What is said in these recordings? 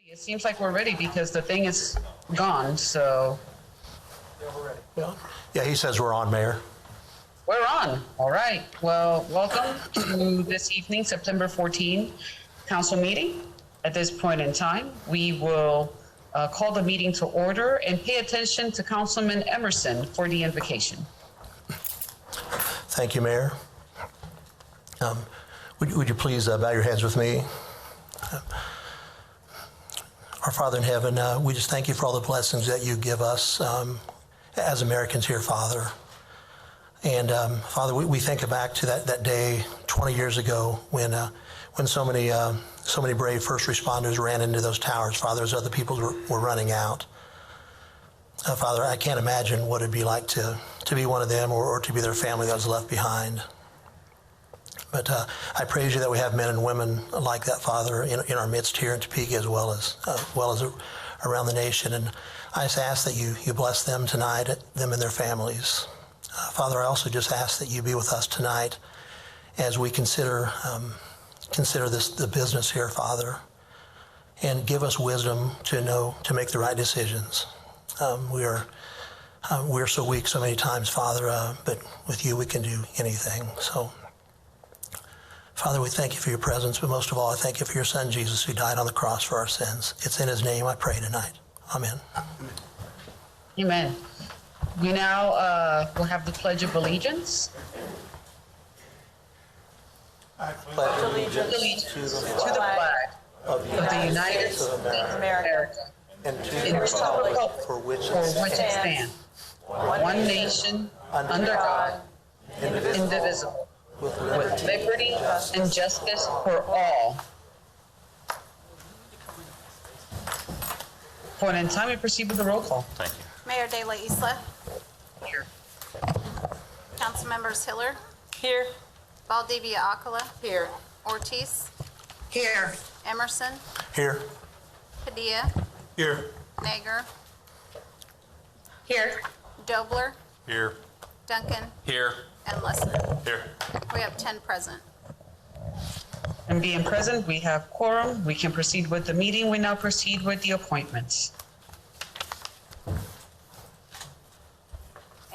It seems like we're ready because the thing is gone, so Yeah, we're ready. Yeah, he says we're on, Mayor. we're on. All right. Well, welcome to this evening, September 14 council meeting. At this point in time, we will call the meeting to order and pay attention to Councilman Emerson for the invocation. Thank you, Mayor. Would you please bow your heads with me? Our Father in heaven, we just thank you for all the blessings that you give us as Americans here, Father. And Father, we think back to that day 20 years ago when so many brave first responders ran into those towers, Father, as other people were running out. Father, I can't imagine what it'd be like to be one of them or to be their family that was left behind. But I praise you that we have men and women like that, Father, in our midst here in Topeka as well as around the nation. And I just ask that you bless them tonight, them and their families. Father, I also just ask that you be with us tonight as we consider the business here, Father, and give us wisdom to make the right decisions. We are so weak so many times, Father, but with you we can do anything. So, Father, we thank you for your presence, but most of all, I thank you for your Son, Jesus, who died on the cross for our sins. It's in his name I pray tonight. Amen. Amen. We now will have the Pledge of Allegiance. I pledge allegiance to the flag of the United States of America and to the republic for which it stands, one nation, under God, indivisible, with liberty and justice for all. For an time, we proceed with the roll call. Thank you. Mayor De La Isla. Here. Council members Hiller. Here. Valdivia Acala. Here. Ortiz. Here. Emerson. Here. Padilla. Here. Nager. Here. Dobler. Here. Duncan. Here. And Lesser. Here. We have 10 present. And being present, we have quorum. We can proceed with the meeting. We now proceed with the appointments.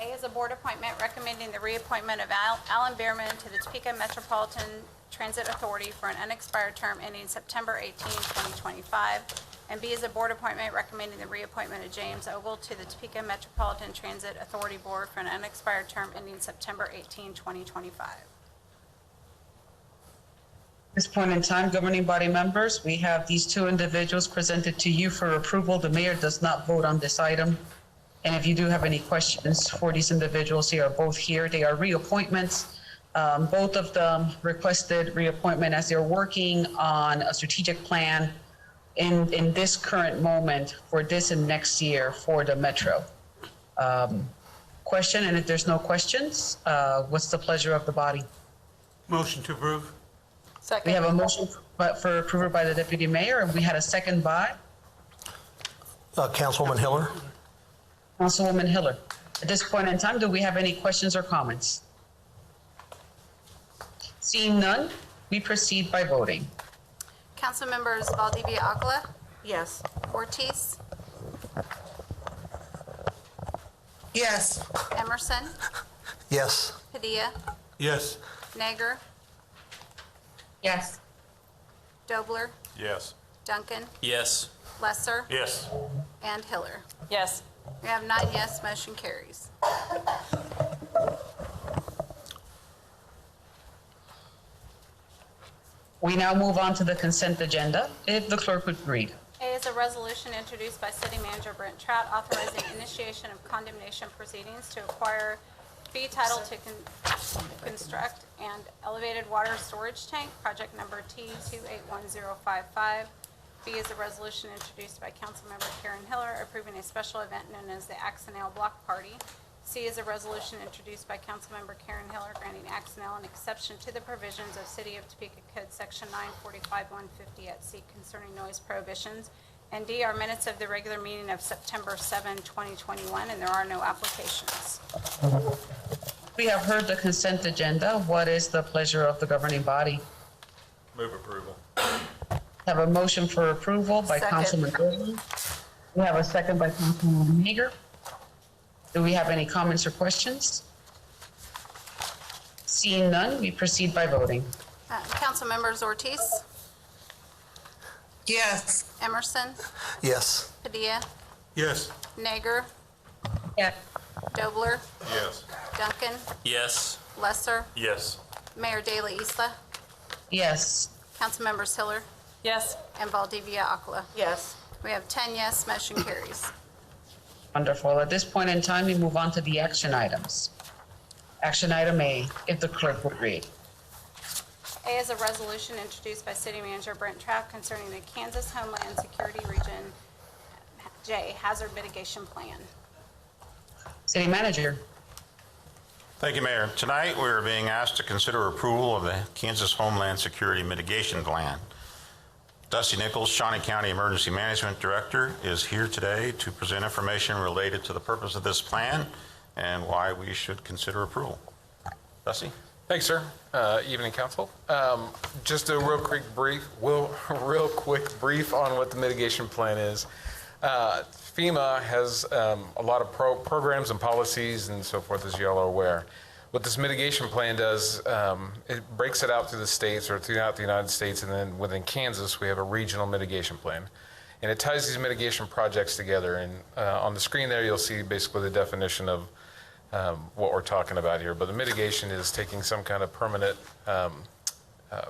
A is a board appointment recommending the reappointment of Alan Bierman to the Topeka Metropolitan Transit Authority for an unexpired term ending September 18, 2025. And B is a board appointment recommending the reappointment of James Ogle to the Topeka Metropolitan Transit Authority Board for an unexpired term ending September 18, 2025. At this point in time, governing body members, we have these two individuals presented to you for approval. The mayor does not vote on this item. And if you do have any questions for these individuals, they are both here. They are reappointments. Both of them requested reappointment as they're working on a strategic plan in this current moment for this and next year for the Metro. Question, and if there's no questions, what's the pleasure of the body? Motion to approve. Second. We have a motion for approval by the deputy mayor, and we had a second by Councilwoman Hiller. Councilwoman Hiller. At this point in time, do we have any questions or comments? Seeing none, we proceed by voting. Council members Valdivia Acala. Yes. Ortiz. Yes. Emerson. Yes. Padilla. Yes. Nager. Yes. Dobler. Yes. Duncan. Yes. Lesser. Yes. And Hiller. Yes. We have 9 yes, motion carries. We now move on to the consent agenda. If the clerk would read. A is a resolution introduced by City Manager Brent Trout authorizing initiation of condemnation proceedings to acquire fee title to construct and elevated water storage tank, project number T281055. B is a resolution introduced by Councilmember Karen Hiller approving a special event known as the Axonale Block Party. C is a resolution introduced by Councilmember Karen Hiller granting Axonale an exception to the provisions of City of Topeka Code Section 945-150 at C concerning noise prohibitions. And D are minutes of the regular meeting of September 7, 2021, and there are no applications. We have heard the consent agenda. What is the pleasure of the governing body? Move approval. Have a motion for approval by Second. Councilman Gordon. We have a second by Councilman Hager. Do we have any comments or questions? Seeing none, we proceed by voting. Council members Ortiz, Yes. Emerson, Yes. Padilla, Yes. Nager, Yes. Dobler, Yes. Duncan, Yes. Lesser, Yes. Mayor De La Isla, Yes. Council members Hiller, Yes. and Valdivia Aquila. Yes. We have 10 yes, motion carries. Wonderful. At this point in time, we move on to the action items. Action item A, if the clerk would read. A is a resolution introduced by City Manager Brent Trapp concerning the Kansas Homeland Security Region J Hazard Mitigation Plan. City Manager. Thank you, Mayor. Tonight, we are being asked to consider approval of the Kansas Homeland Security Mitigation Plan. Dusty Nichols, Shawnee County Emergency Management Director, is here today to present information related to the purpose of this plan and why we should consider approval. Dusty? Thanks, sir. Evening, council. Just a real quick brief on what the mitigation plan is. FEMA has a lot of programs and policies and so forth, as you all are aware. What this mitigation plan does, it breaks it out through the states or throughout the United States, and then within Kansas, we have a regional mitigation plan. And it ties these mitigation projects together. And on the screen there, you'll see basically the definition of what we're talking about here. But the mitigation is taking some kind of permanent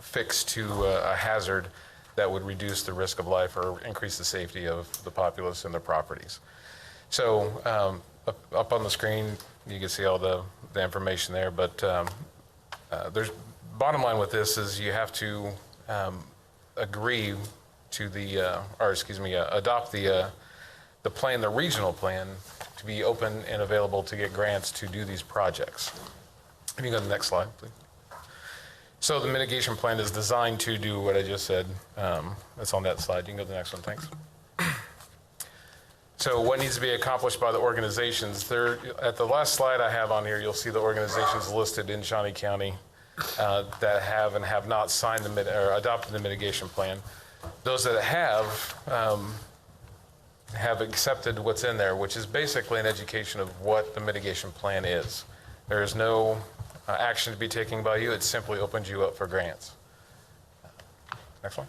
fix to a hazard that would reduce the risk of life or increase the safety of the populace and their properties. So up on the screen, you can see all the information there, but there's bottom line with this is you have to agree to adopt the plan, the regional plan, to be open and available to get grants to do these projects. If you go to the next slide, please. So the mitigation plan is designed to do what I just said. That's on that slide. You can go to the next one, thanks. So what needs to be accomplished by the organizations? At the last slide I have on here, you'll see the organizations listed in Shawnee County that have and have not signed or adopted the mitigation plan. Those that have accepted what's in there, which is basically an education of what the mitigation plan is. There is no action to be taken by you. It simply opens you up for grants. Next one.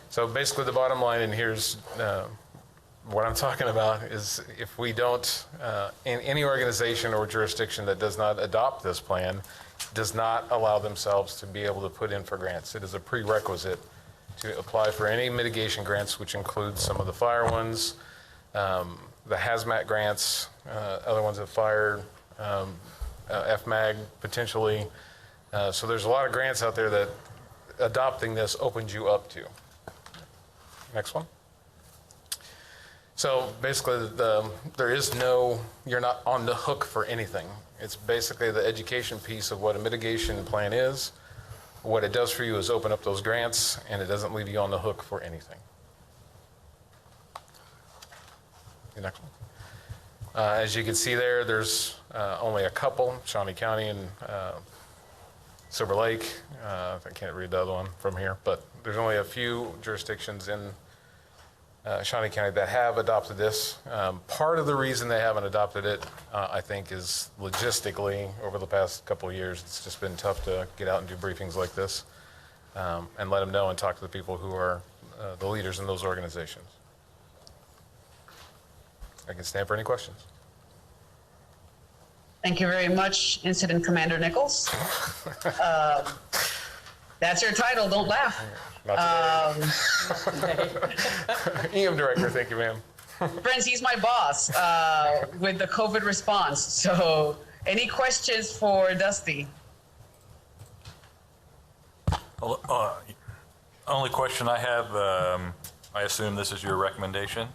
So basically the bottom line, and here's what I'm talking about, is if we don't, in any organization or jurisdiction that does not adopt this plan, does not allow themselves to be able to put in for grants. It is a prerequisite to apply for any mitigation grants, which includes some of the fire ones, the hazmat grants, other ones that fire, FMAG potentially. So there's a lot of grants out there that adopting this opens you up to. Next one. So basically, you're not on the hook for anything. It's basically the education piece of what a mitigation plan is. What it does for you is open up those grants, and it doesn't leave you on the hook for anything. The next one. As you can see there's only a couple, Shawnee County and Silver Lake. I can't read the other one from here, but there's only a few jurisdictions in Shawnee County that have adopted this. Part of the reason they haven't adopted it, I think, is logistically over the past couple of years. It's just been tough to get out and do briefings like this and let them know and talk to the people who are the leaders in those organizations. I can stand for any questions. Thank you very much, Incident Commander Nichols. That's your title, don't laugh. EM Director, thank you, ma'am. Friends, he's my boss with the COVID response. So any questions for Dusty? Only question I have, I assume this is your recommendation?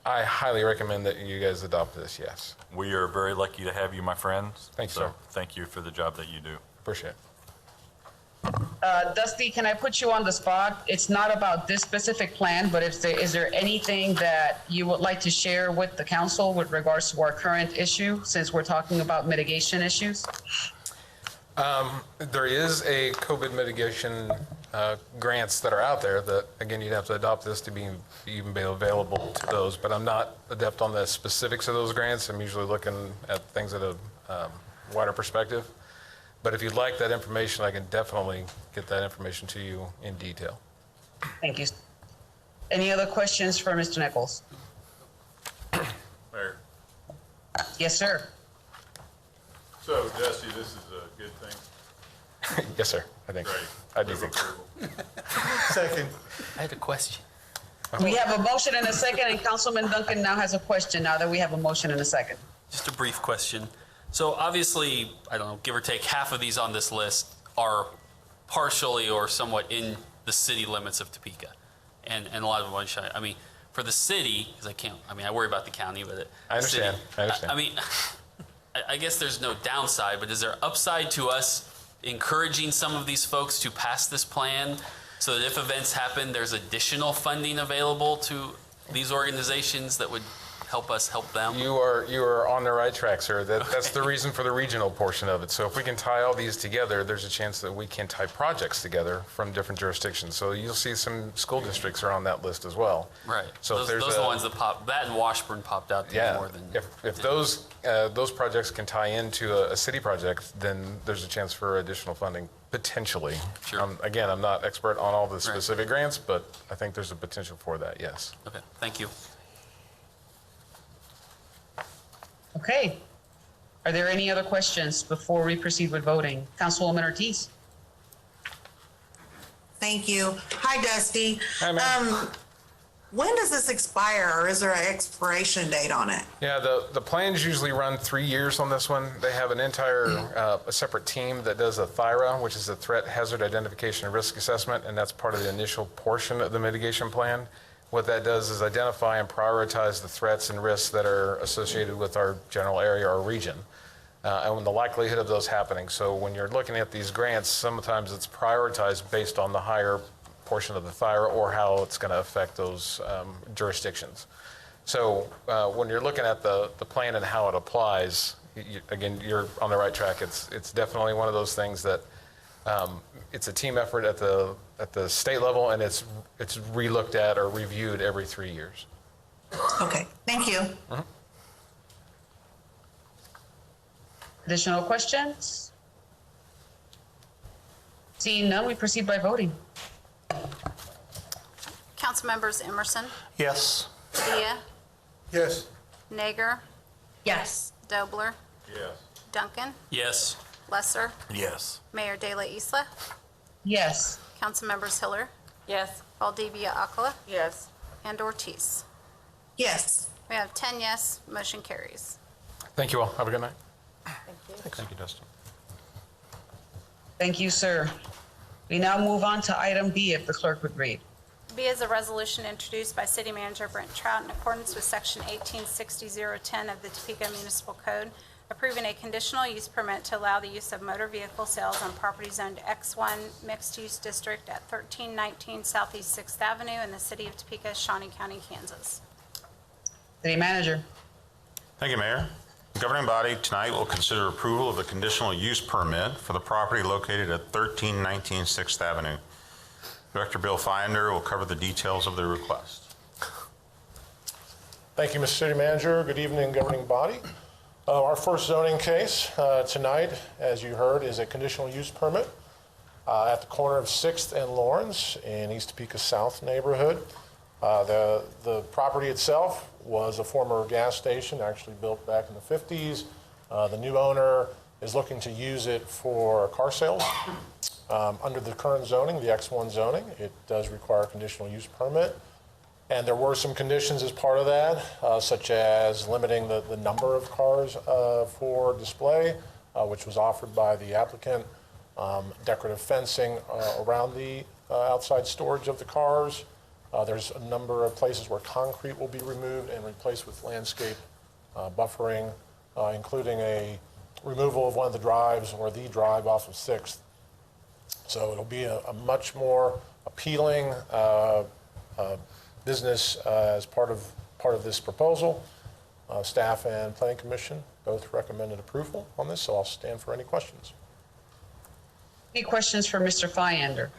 I highly recommend that you guys adopt this, yes. We are very lucky to have you, my friends. Thank you, So sir. thank you for the job that you do. Appreciate it. Dusty, can I put you on the spot? It's not about this specific plan, but is there anything that you would like to share with the council with regards to our current issue, since we're talking about mitigation issues? There is a COVID mitigation grants that are out there that, again, you'd have to adopt this to be even be available to those. But I'm not adept on the specifics of those grants. I'm usually looking at things at a wider perspective. But if you'd like that information, I can definitely get that information to you in detail. Thank you. Any other questions for Mr. Nichols? Mayor, Yes, sir. so Dusty, this is a good thing. Yes, sir. I think. Great. I do Move think. approval. Second. I had a question. We have a motion and a second, and Councilman Duncan now has a question now that we have a motion and a second. Just a brief question. So obviously, I don't know, give or take half of these on this list are partially or somewhat in the city limits of Topeka. And a lot of them are shy. I mean, for the city, because I worry about the county, but I understand. I understand. I mean, I guess there's no downside, but is there upside to us encouraging some of these folks to pass this plan so that if events happen, there's additional funding available to these organizations that would help us help them? You are on the right track, sir. That's the reason for the regional portion of it. So if we can tie all these together, there's a chance that we can tie projects together from different jurisdictions. So you'll see some school districts are on that list as well. Right. So those if there's are the ones that pop. That and Washburn popped out to me more than. If those projects can tie into a city project, then there's a chance for additional funding potentially. Sure. Again, I'm not expert on all the specific grants, but I think there's a potential for that. Yes. Okay. Thank you. Okay. Are there any other questions before we proceed with voting? Councilwoman Ortiz? Thank you. Hi, Dusty. Hi, ma'am. When does this expire, or is there an expiration date on it? Yeah, the plans usually run 3 years on this one. They have an entire, a separate team that does a THIRA, which is a Threat Hazard Identification and Risk Assessment, and that's part of the initial portion of the mitigation plan. What that does is identify and prioritize the threats and risks that are associated with our general area or region, and the likelihood of those happening. So when you're looking at these grants, sometimes it's prioritized based on the higher portion of the THIRA or how it's going to affect those jurisdictions. So when you're looking at the plan and how it applies, again, you're on the right track. It's definitely one of those things that it's a team effort at the state level, and it's relooked at or reviewed every 3 years. Okay, thank you. Additional questions? Seeing none, we proceed by voting. Council members Emerson, Yes. Dia, Yes. Nager, Yes. Dobler, Yes. Duncan, Yes. Lesser, Yes. Mayor De La Isla, Yes. Council members Hiller, Yes. Valdivia Acala, Yes. and Ortiz. Yes. We have 10 yes, motion carries. Thank you all. Have a good night. Thank you, Dustin. Thank you, sir. We now move on to item B, if the clerk would read. B is a resolution introduced by City Manager Brent Trout in accordance with Section 1860010 of the Topeka Municipal Code, approving a conditional use permit to allow the use of motor vehicle sales on property zoned X1 Mixed Use District at 1319 Southeast 6th Avenue in the city of Topeka, Shawnee County, Kansas. City Manager. Thank you, Mayor. The governing body tonight will consider approval of the conditional use permit for the property located at 1319 6th Avenue. Director Bill Finder will cover the details of the request. Thank you, Mr. City Manager. Good evening, governing body. Our first zoning case tonight, as you heard, is a conditional use permit at the corner of 6th and Lawrence in East Topeka South neighborhood. The property itself was a former gas station, actually built back in the 50s. The new owner is looking to use it for car sales. Under the current zoning, the X1 zoning, it does require a conditional use permit. And there were some conditions as part of that, such as limiting the number of cars for display, which was offered by the applicant, decorative fencing around the outside storage of the cars. There's a number of places where concrete will be removed and replaced with landscape buffering, including a removal of one of the drives or the drive off of 6th. So it'll be a much more appealing business as part of this proposal. Staff and Planning Commission both recommended approval on this, so I'll stand for any questions. Any questions for Mr. Fiander?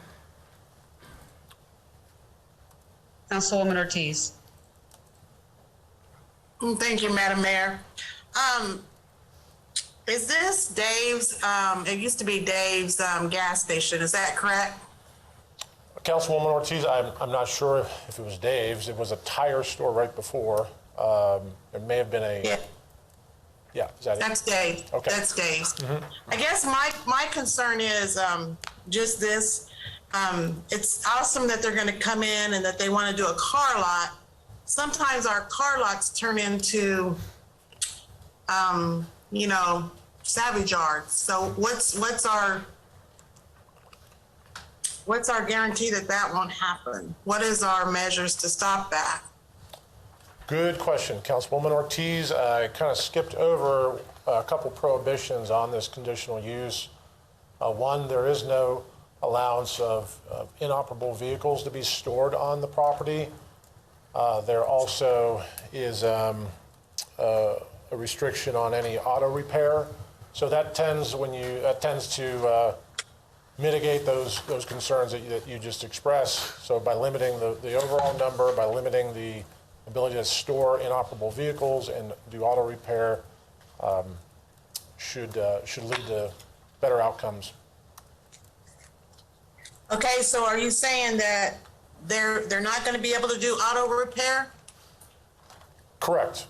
Councilwoman Ortiz. Thank you, Madam Mayor. Is this Dave's, it used to be Dave's gas station, is that correct? Councilwoman Ortiz, I'm not sure if it was Dave's. It was a tire store right before. It may have been a, Yeah, yeah, is that it? that's Dave. Okay. That's Dave's. I guess my concern is just this. It's awesome that they're gonna come in and that they wanna do a car lot. Sometimes our car lots turn into, you know, savage yards. So what's our guarantee that that won't happen? What is our measures to stop that? Good question, Councilwoman Ortiz. I kind of skipped over a couple prohibitions on this conditional use. One, there is no allowance of inoperable vehicles to be stored on the property. There also is a restriction on any auto repair. So that tends to mitigate those concerns that you just expressed. So by limiting the overall number, by limiting the ability to store inoperable vehicles and do auto repair, should lead to better outcomes. Okay, so are you saying that they're not going to be able to do auto repair? Correct.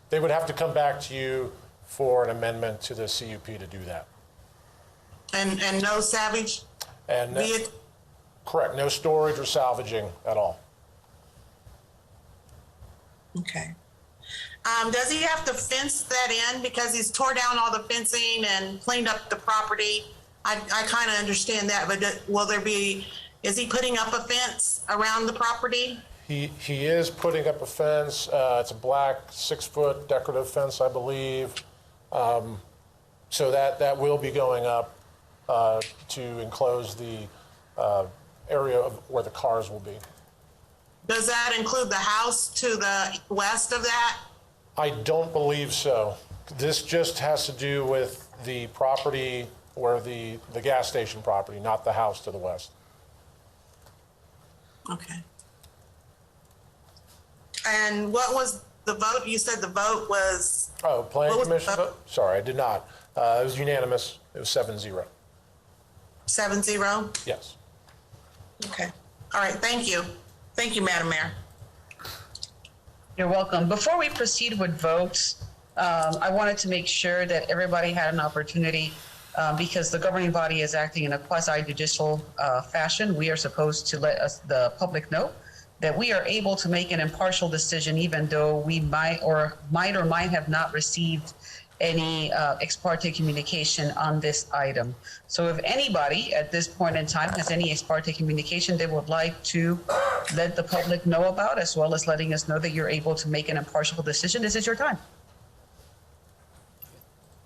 They would have to come back to you for an amendment to the CUP to do that. And no salvage? And vehicle? correct, no storage or salvaging at all. Okay. Does he have to fence that in because he's tore down all the fencing and cleaned up the property? I kind of understand that, but is he putting up a fence around the property? He is putting up a fence. It's a black 6-foot decorative fence, I believe. So that will be going up to enclose the area of where the cars will be. Does that include the house to the west of that? I don't believe so. This just has to do with the property where the gas station property, not the house to the west. Okay. And what was the vote? You said the vote was? Oh, Planning What was the Commission vote? vote? Sorry, I did not. It was unanimous. It was 7-0. 7-0? Yes. Okay. All right, thank you. Thank you, Madam Mayor. You're welcome. Before we proceed with votes, I wanted to make sure that everybody had an opportunity, because the governing body is acting in a quasi-judicial fashion. We are supposed to let the public know that we are able to make an impartial decision, even though we might or might have not received any ex parte communication on this item. So if anybody at this point in time has any ex parte communication they would like to let the public know about, as well as letting us know that you're able to make an impartial decision, this is your time.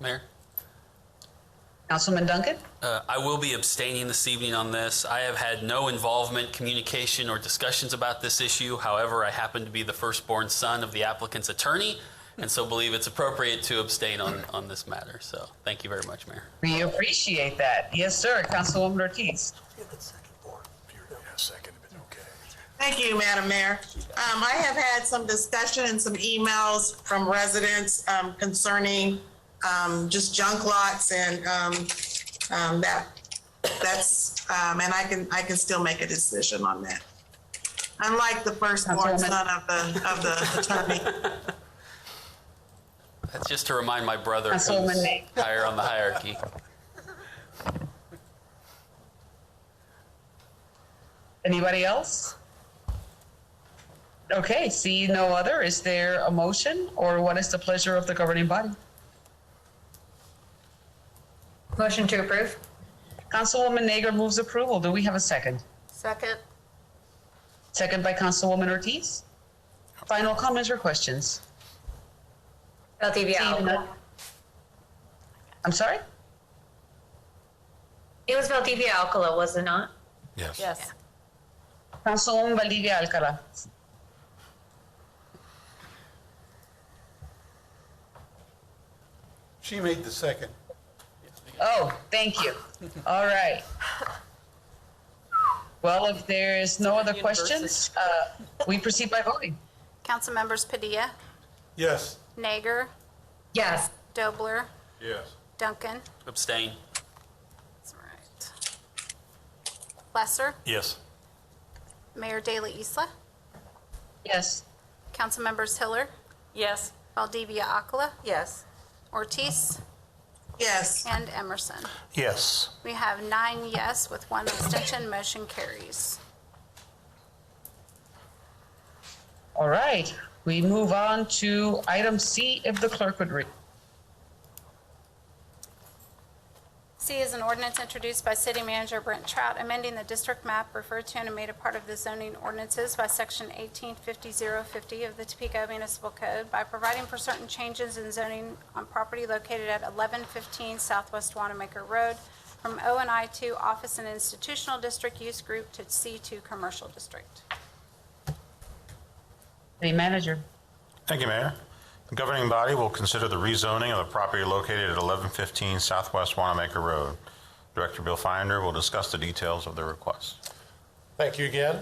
Mayor? Councilman Duncan? I will be abstaining this evening on this. I have had no involvement, communication, or discussions about this issue. However, I happen to be the firstborn son of the applicant's attorney, and so believe it's appropriate to abstain on this matter. So thank you very much, Mayor. We appreciate that. Yes, sir. Councilwoman Ortiz. Thank you, Madam Mayor. I have had some discussion and some emails from residents concerning just junk lots, and that's and I can still make a decision on that. Unlike the firstborn son of the attorney. That's just to remind my brother who's Councilwoman May. higher on the hierarchy. Anybody else? Okay, see no other. Is there a motion, or what is the pleasure of the governing body? Motion to approve. Councilwoman Nager moves approval. Do we have a second? Second. Second by Councilwoman Ortiz. Final comments or questions? Valdivia Seeing none. Alcala. I'm sorry? It was Valdivia Alcala, was it not? Yes. Yes. Councilwoman Valdivia Alcala. She made the second. Oh, thank you. All right. Well, if there is no other questions, we proceed by voting. Council members Padilla, Yes. Nager, Yes. Dobler, Yes. Duncan. Abstain. That's right. Lesser, Yes. Mayor Daley Isla, Yes. Council members Hiller, Yes. Valdivia Akala, Yes. Ortiz, Yes. and Emerson. Yes. We have 9 yes with 1 abstention. Motion carries. All right, we move on to item C, if the clerk would read. C is an ordinance introduced by City Manager Brent Trout, amending the district map referred to and made a part of the zoning ordinances by Section 1850050 of the Topeka Municipal Code by providing for certain changes in zoning on property located at 1115 Southwest Wanamaker Road from O&I 2 Office and Institutional District Use Group to C2 Commercial District. City Manager. Thank you, Mayor. The governing body will consider the rezoning of the property located at 1115 Southwest Wanamaker Road. Director Bill Finder will discuss the details of the request. Thank you again.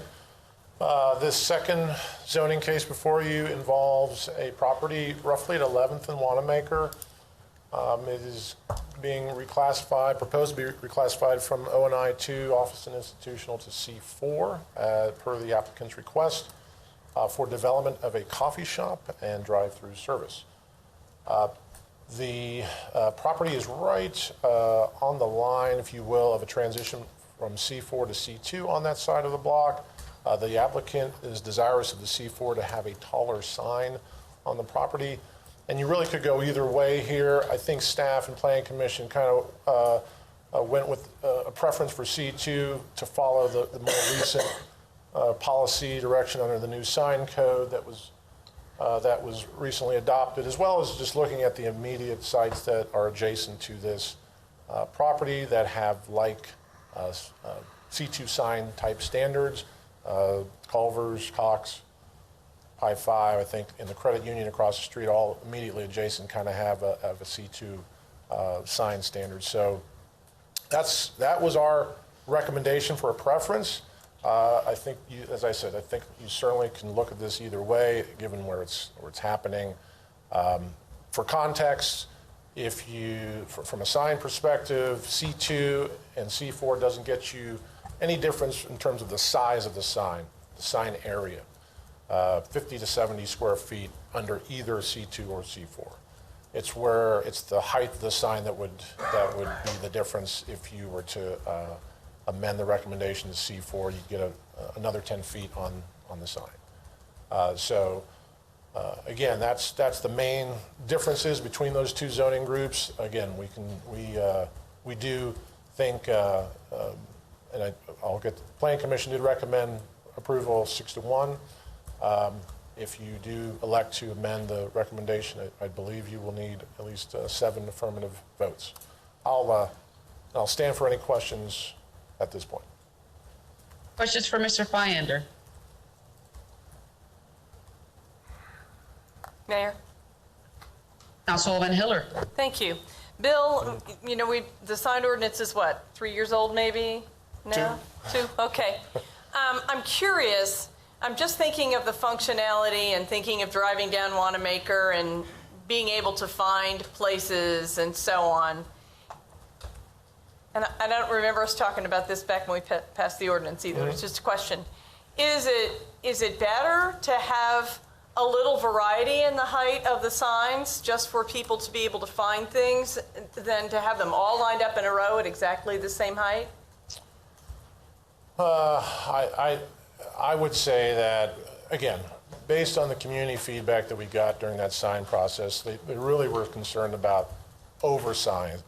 This second zoning case before you involves a property roughly at 11th and Wanamaker. It is being reclassified, proposed to be reclassified from O&I 2 Office and Institutional to C4 per the applicant's request. For development of a coffee shop and drive-through service. The property is right on the line, if you will, of a transition from C4 to C2 on that side of the block. The applicant is desirous of the C4 to have a taller sign on the property. And you really could go either way here. I think staff and planning commission kind of went with a preference for C2 to follow the more recent policy direction under the new sign code that was recently adopted, as well as just looking at the immediate sites that are adjacent to this property that have like C2 sign type standards. Culver's, Cox, Pi 5, I think, in the credit union across the street, all immediately adjacent kind of have a C2 sign standard. So that was our recommendation for a preference. I think, as I said, I think you certainly can look at this either way, given where it's happening. For context, from a sign perspective, C2 and C4 doesn't get you any difference in terms of the size of the sign area, 50 to 70 square feet under either C2 or C4. It's the height of the sign that would be the difference if you were to amend the recommendation to C4, you'd get another 10 feet on the sign. Again, that's the main differences between those two zoning groups. Again, we do think, and I'll get, the Planning Commission did recommend approval 6-1. If you do elect to amend the recommendation, I believe you will need at least 7 affirmative votes. I'll stand for any questions at this point. Questions for Mr. Finder? Mayor. Councilwoman Hiller. Thank you. Bill, you know, the signed ordinance is what, 3 years old maybe now? Two? Okay. I'm curious, I'm just thinking of the functionality and thinking of driving down Wanamaker and being able to find places and so on. And I don't remember us talking about this back when we passed the ordinance either. It's just a question. Is it better to have a little variety in the height of the signs just for people to be able to find things than to have them all lined up in a row at exactly the same height? I would say that, again, based on the community feedback that we got during that sign process, they really were concerned about over-signing.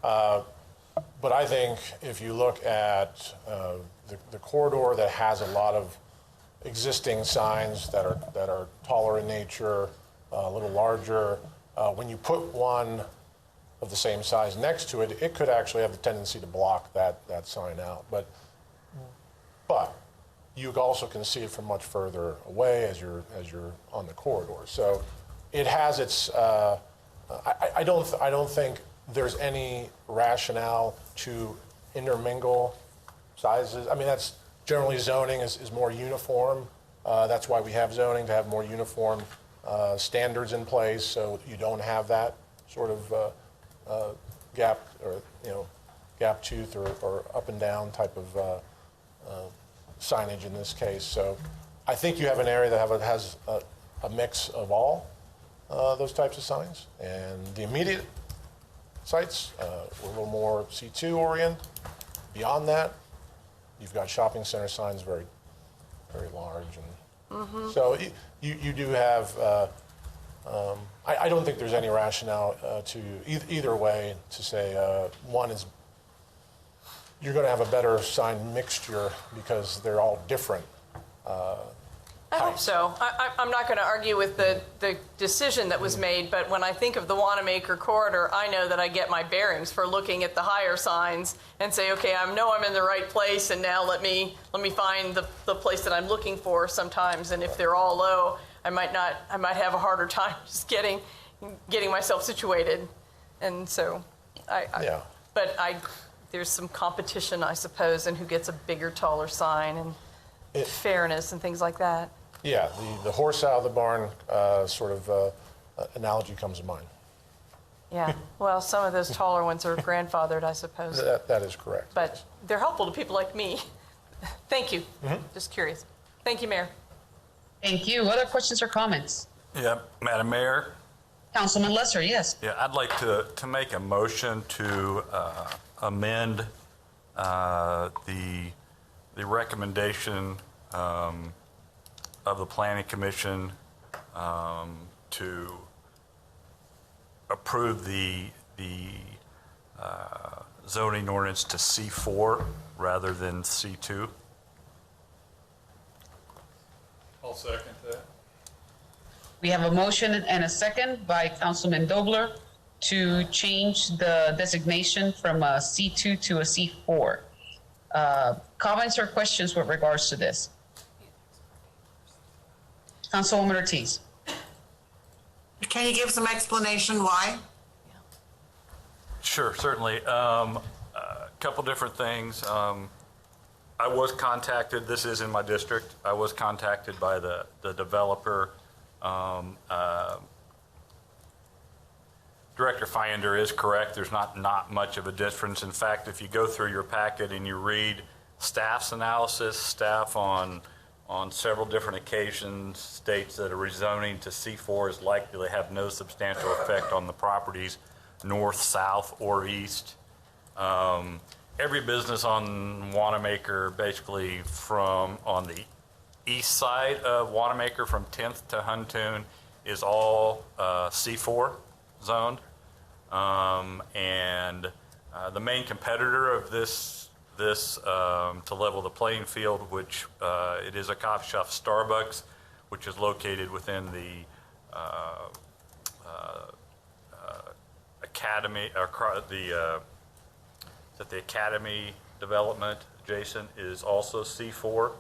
But I think if you look at the corridor that has a lot of existing signs that are taller in nature, a little larger, when you put one of the same size next to it, it could actually have the tendency to block that sign out. But you also can see it from much further away as you're on the corridor. So it has its. I don't think there's any rationale to intermingle sizes. I mean, that's generally zoning is more uniform. That's why we have zoning, to have more uniform standards in place, so you don't have that sort of gap, or, gap tooth or up and down type of signage in this case. So I think you have an area that has a mix of all those types of signs. And the immediate sites were a little more C2 oriented. Beyond that, you've got shopping center signs very, very large. And so you do have, I don't think there's any rationale to either way to say one is, you're going to have a better sign mixture because they're all different. I hope so. I'm not going to argue with the decision that was made, but when I think of the Wanamaker corridor, I know that I get my bearings for looking at the higher signs and say, okay, I know I'm in the right place, and now let me find the place that I'm looking for sometimes. And if they're all low, I might have a harder time just getting myself situated. And so there's some competition, I suppose, in who gets a bigger, taller sign, and fairness and things like that. Yeah, the horse out of the barn sort of analogy comes to mind. Yeah, well, some of those taller ones are grandfathered, I suppose. That is correct. But they're helpful to people like me. Thank you. Just curious. Thank you, Mayor. Thank you. Other questions or comments? Yeah, Madam Mayor? Councilman Lesser, yes. Yeah, I'd like to make a motion to amend the recommendation of the Planning Commission to approve the zoning ordinance to C4 rather than C2. I'll second that. We have a motion and a second by Councilman Dobler to change the designation from a C2 to a C4. Comments or questions with regards to this? Councilwoman Ortiz. Can you give some explanation why? Sure, certainly. A couple different things. I was contacted, this is in my district, I was contacted by the developer. Director Finder is correct. There's not much of a difference. In fact, if you go through your packet and you read staff's analysis, staff on several different occasions states that a rezoning to C4 is likely to have no substantial effect on the properties north, south, or east. Every business on Wanamaker, basically on the east side of Wanamaker from 10th to Huntoon, is all C4 zoned. And the main competitor of this to level the playing field, which it is a coffee shop, Starbucks, which is located within the Academy, or the Academy development adjacent, is also C4,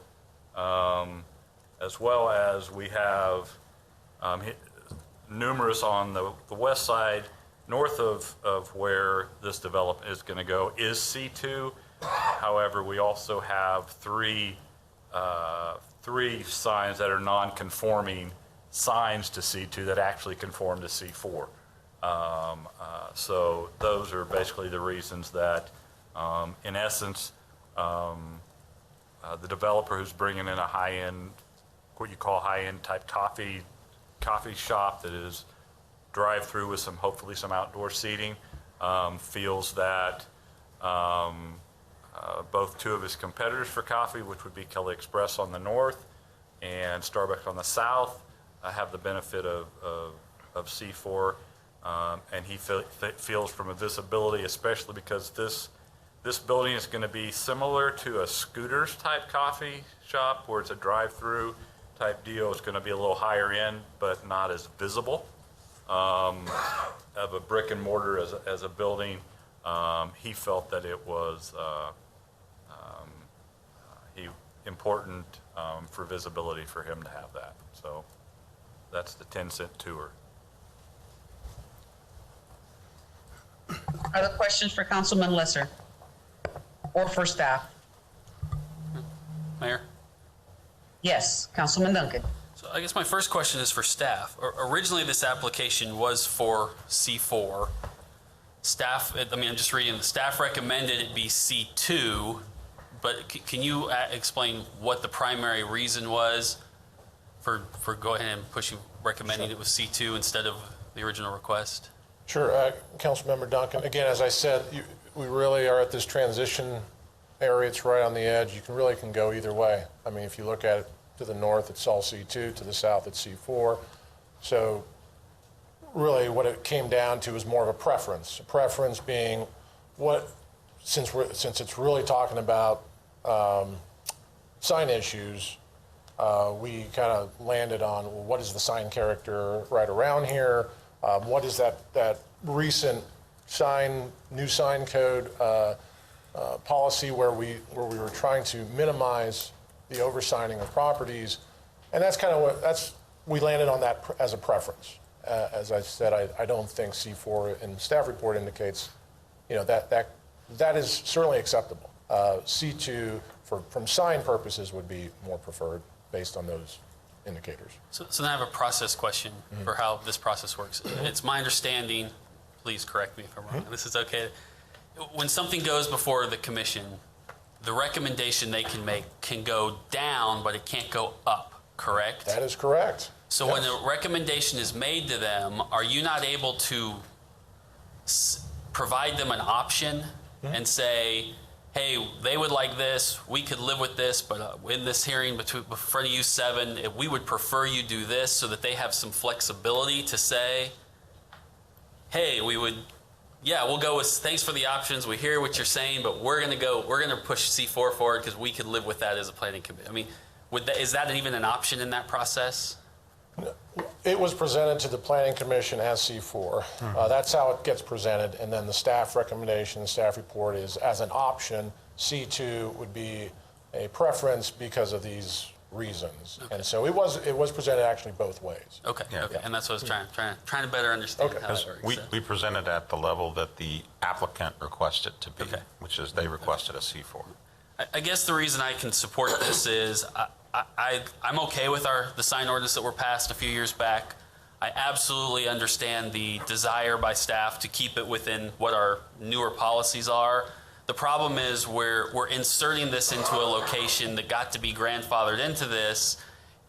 as well as we have numerous on the west side, north of where this development is going to go, is C2. However, we also have three signs that are non-conforming signs to C2 that actually conform to C4. So those are basically the reasons that, in essence, the developer who's bringing in a high-end, what you call high-end type coffee shop that is drive-through with hopefully some outdoor seating, feels that both two of his competitors for coffee, which would be Kelly Express on the north and Starbucks on the south, have the benefit of C4, and he feels from a visibility, especially because this building is going to be similar to a Scooters type coffee shop where it's a drive-through type deal. It's going to be a little higher end, but not as visible of a brick and mortar as a building. He felt that it was important for visibility for him to have that. So that's the 10-cent tour. Other questions for Councilman Lesser or for staff? Mayor? Yes, Councilman Duncan. So I guess my first question is for staff. Originally, this application was for C4. Staff, I mean, I'm just reading, the staff recommended it be C2, but can you explain what the primary reason was for go ahead and pushing, recommending it was C2 instead of the original request? Sure, Councilmember Duncan. Again, as I said, we really are at this transition area. It's right on the edge. You can go either way. I mean, if you look at it to the north, it's all C2. To the south, it's C4. So really what it came down to is more of a preference. A preference being since it's really talking about sign issues, we kind of landed on, well, what is the sign character right around here? What is that recent new sign code policy where we were trying to minimize the oversigning of properties, and that's kind of we landed on that as a preference. As I said, I don't think C4 in the staff report indicates, that is certainly acceptable. C2 from sign purposes would be more preferred based on those indicators. So then I have a process question for how this process works. It's my understanding, please correct me if I'm wrong, this is okay. When something goes before the commission, the recommendation they can make can go down, but it can't go up, correct? That is correct. So when a recommendation is made to them, are you not able to provide them an option and say, hey, they would like this, we could live with this, but in this hearing in front of you 7, we would prefer you do this, so that they have some flexibility to say, hey, we'll go with, thanks for the options, we hear what you're saying, but we're going to push C4 forward because we could live with that as a planning committee. I mean, is that even an option in that process? It was presented to the Planning Commission as C4. That's how it gets presented, and then the staff recommendation, the staff report is as an option. C2 would be a preference because of these reasons. Okay. And so it was presented actually both ways. Okay, okay. And that's what I was trying to better understand how that works. We presented at the level that the applicant requested to be, which is they requested a C4. I guess the reason I can support this is I'm okay with the sign ordinance that were passed a few years back. I absolutely understand the desire by staff to keep it within what our newer policies are. The problem is we're inserting this into a location that got to be grandfathered into this,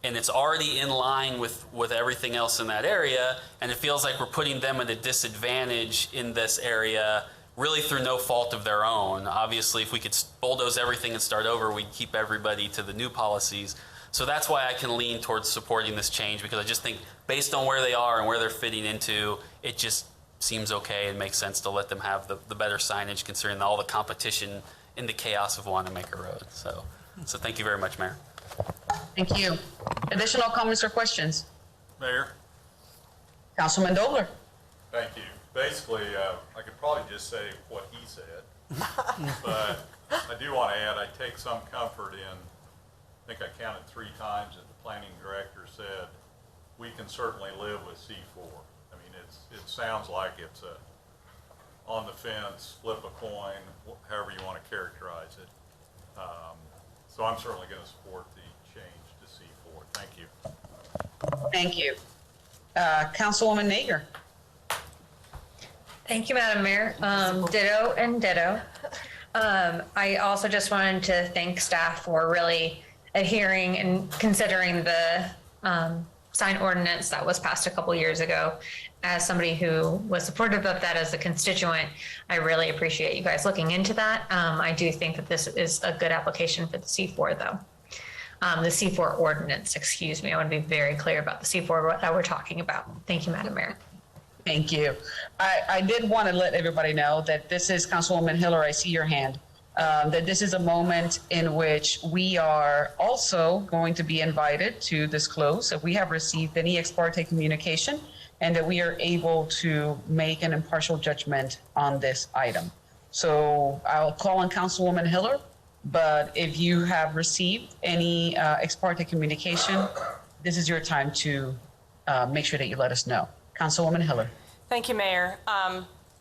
and it's already in line with everything else in that area, and it feels like we're putting them at a disadvantage in this area, really through no fault of their own. Obviously, if we could bulldoze everything and start over, we'd keep everybody to the new policies. So that's why I can lean towards supporting this change, because I just think based on where they are and where they're fitting into, it just seems okay and makes sense to let them have the better signage considering all the competition in the chaos of Wanamaker Road. So thank you very much, Mayor. Thank you. Additional comments or questions? Mayor, Councilman Dobler. thank you. Basically, I could probably just say what he said, but I do want to add, I take some comfort in, I think I counted 3 times that the planning director said, we can certainly live with C4. I mean, it sounds like it's on the fence, flip a coin, however you want to characterize it. So I'm certainly going to support the change to C4. Thank you. Thank you. Councilwoman Nager. Thank you, Madam Mayor. Ditto and ditto. I also just wanted to thank staff for really adhering and considering the sign ordinance that was passed a couple years ago. As somebody who was supportive of that as a constituent, I really appreciate you guys looking into that. I do think that this is a good application for the C4 though. The C4 ordinance, excuse me. I want to be very clear about the C4 that we're talking about. Thank you, Madam Mayor. Thank you. I did want to let everybody know that this is Councilwoman Hiller, I see your hand, that this is a moment in which we are also going to be invited to disclose if we have received any ex parte communication and that we are able to make an impartial judgment on this item. So I'll call on Councilwoman Hiller, but if you have received any ex parte communication, this is your time to make sure that you let us know. Councilwoman Hiller. Thank you, Mayor.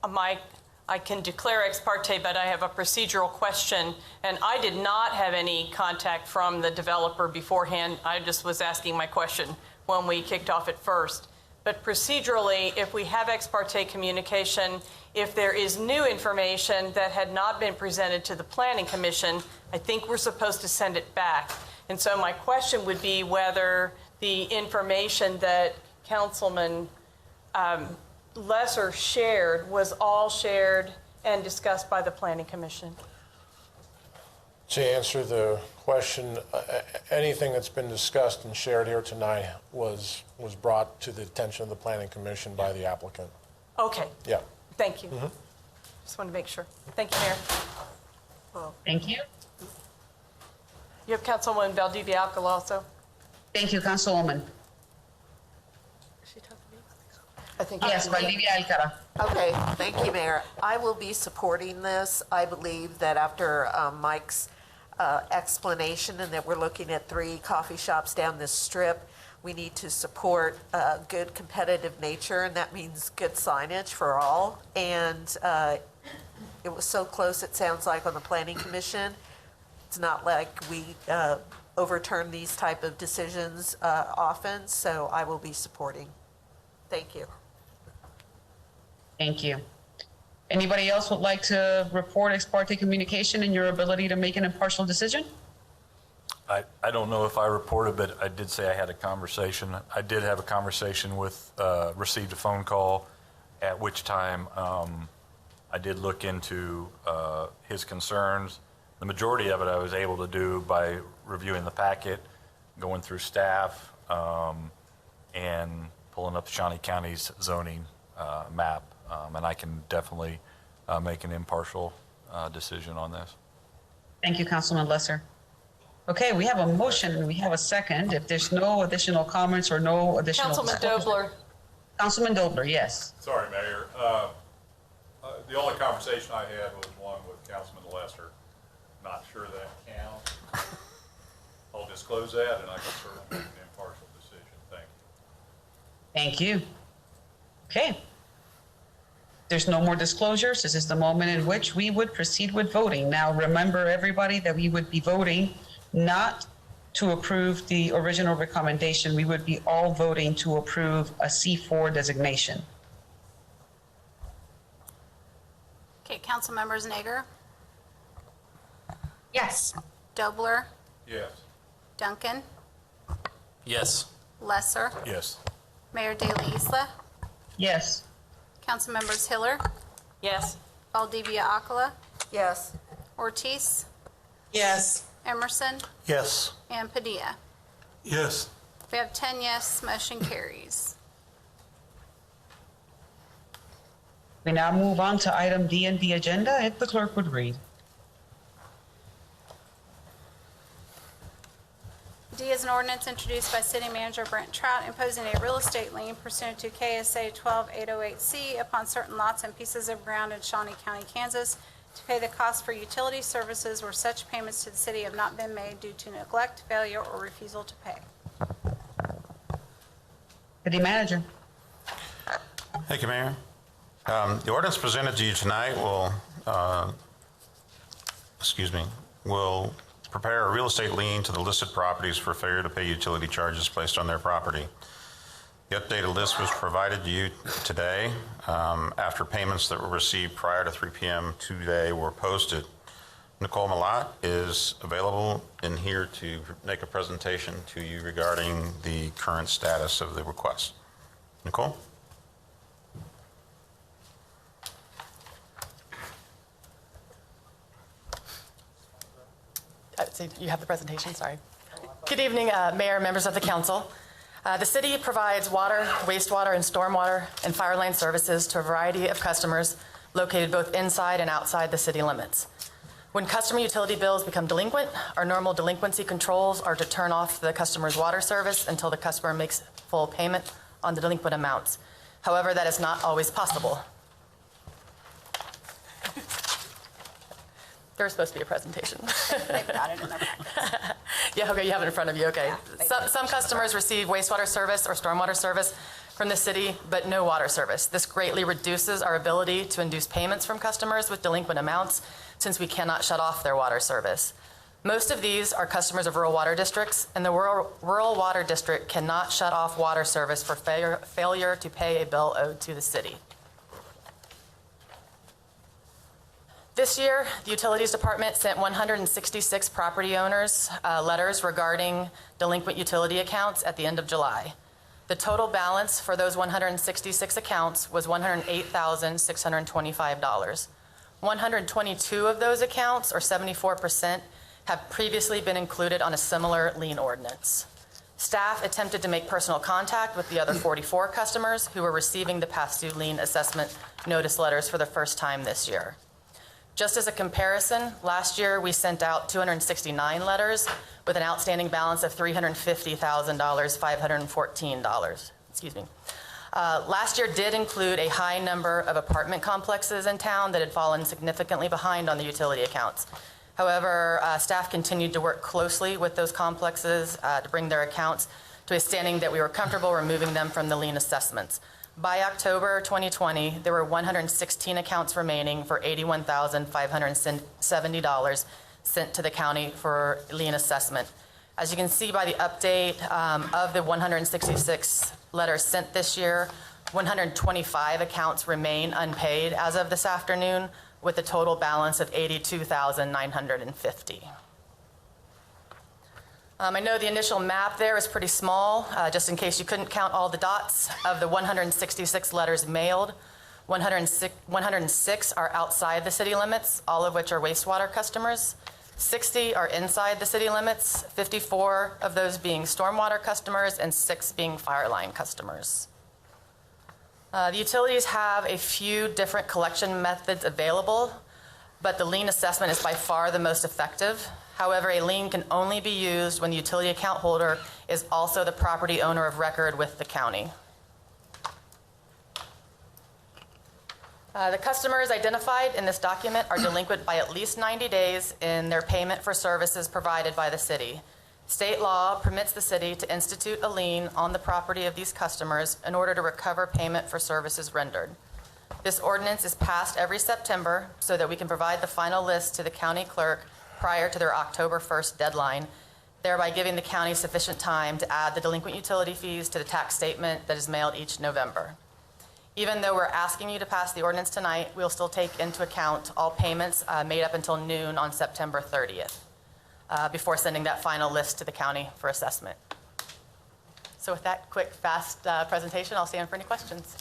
Mike, I can declare ex parte, but I have a procedural question. And I did not have any contact from the developer beforehand. I just was asking my question when we kicked off at first. But procedurally, if we have ex parte communication, if there is new information that had not been presented to the Planning Commission, I think we're supposed to send it back. And so my question would be whether the information that Councilman Lesser shared was all shared and discussed by the Planning Commission. To answer the question, anything that's been discussed and shared here tonight was brought to the attention of the Planning Commission by the applicant. Okay. Yeah. Thank you. Just want to make sure. Thank you, Mayor. Thank you. You have Councilwoman Valdivia Alcala also. Thank you, Councilwoman. I think Yes, Valdivia Alcara. Okay, thank you, Mayor. I will be supporting this. I believe that after Mike's explanation and that we're looking at 3 coffee shops down this strip, we need to support good competitive nature, and that means good signage for all. And it was so close, it sounds like, on the Planning Commission. It's not like we overturn these type of decisions often, so I will be supporting. Thank you. Thank you. Anybody else would like to report ex parte communication and your ability to make an impartial decision? I don't know if I reported, but I did say I had a conversation. I did have a conversation with, received a phone call, at which time I did look into his concerns. The majority of it I was able to do by reviewing the packet, going through staff, and pulling up Shawnee County's zoning map. And I can definitely make an impartial decision on this. Thank you, Councilman Lesser. Okay, we have a motion and we have a second. If there's no additional comments or no additional... Councilman Dobler. Councilman Dobler, yes. Sorry, Mayor. The only conversation I had was one with Councilman Lesser. Not sure that counts. I'll disclose that, and I can certainly make an impartial decision. Thank you. Thank you. Okay. There's no more disclosures. This is the moment in which we would proceed with voting. Now, remember, everybody, that we would be voting not to approve the original recommendation. We would be all voting to approve a C4 designation. Okay, council members Nager, Yes. Dobler, Yes. Duncan, Yes. Lesser, Yes. Mayor De La Isla, Yes. council members Hiller, Yes. Valdivia Alcala, Yes. Ortiz, Yes. Emerson, Yes. and Padilla. Yes. We have 10 yes, motion carries. We now move on to item D in the agenda. If the clerk would read. D is an ordinance introduced by City Manager Brent Trout imposing a real estate lien pursuant to KSA 12808C upon certain lots and pieces of ground in Shawnee County, Kansas, to pay the cost for utility services where such payments to the city have not been made due to neglect, failure, or refusal to pay. City Manager. Thank you, Mayor. The ordinance presented to you tonight will prepare a real estate lien to the listed properties for failure to pay utility charges placed on their property. The updated list was provided to you today after payments that were received prior to 3 p.m. today were posted. Nicole Malat is available in here to make a presentation to you regarding the current status of the request. Nicole? So you have the presentation, sorry. Good evening, Mayor, members of the council. The city provides water, wastewater, and stormwater and fire line services to a variety of customers located both inside and outside the city limits. When customer utility bills become delinquent, our normal delinquency controls are to turn off the customer's water service until the customer makes full payment on the delinquent amounts. However, that is not always possible. There was supposed to be a presentation. They've got it in their packet. Yeah, okay, you have it in front of you, okay. Yeah, Some customers receive wastewater service or stormwater service from the city, but no water service. This greatly reduces our ability to induce payments from customers with delinquent amounts since we cannot shut off their water service. Most of these are customers of rural water districts, and the rural water district cannot shut off water service for failure to pay a bill owed to the city. This year, the Utilities Department sent 166 property owners letters regarding delinquent utility accounts at the end of July. The total balance for those 166 accounts was $108,625. 122 of those accounts, or 74%, have previously been included on a similar lien ordinance. Staff attempted to make personal contact with the other 44 customers who were receiving the past due lien assessment notice letters for the first time this year. Just as a comparison, last year we sent out 269 letters with an outstanding balance of $350,514. Excuse me. Last year did include a high number of apartment complexes in town that had fallen significantly behind on the utility accounts. However, staff continued to work closely with those complexes to bring their accounts to a standing that we were comfortable removing them from the lien assessments. By October 2020, there were 116 accounts remaining for $81,570 sent to the county for lien assessment. As you can see by the update of the 166 letters sent this year, 125 accounts remain unpaid as of this afternoon, with a total balance of $82,950. I know the initial map there is pretty small, just in case you couldn't count all the dots. Of the 166 letters mailed, 106 are outside the city limits, all of which are wastewater customers. 60 are inside the city limits, 54 of those being stormwater customers and 6 being fire line customers. The utilities have a few different collection methods available, but the lien assessment is by far the most effective. However, a lien can only be used when the utility account holder is also the property owner of record with the county. The customers identified in this document are delinquent by at least 90 days in their payment for services provided by the city. State law permits the city to institute a lien on the property of these customers in order to recover payment for services rendered. This ordinance is passed every September so that we can provide the final list to the county clerk prior to their October 1st deadline, thereby giving the county sufficient time to add the delinquent utility fees to the tax statement that is mailed each November. Even though we're asking you to pass the ordinance tonight, we'll still take into account all payments made up until noon on September 30th before sending that final list to the county for assessment. So with that quick, fast presentation, I'll stand for any questions.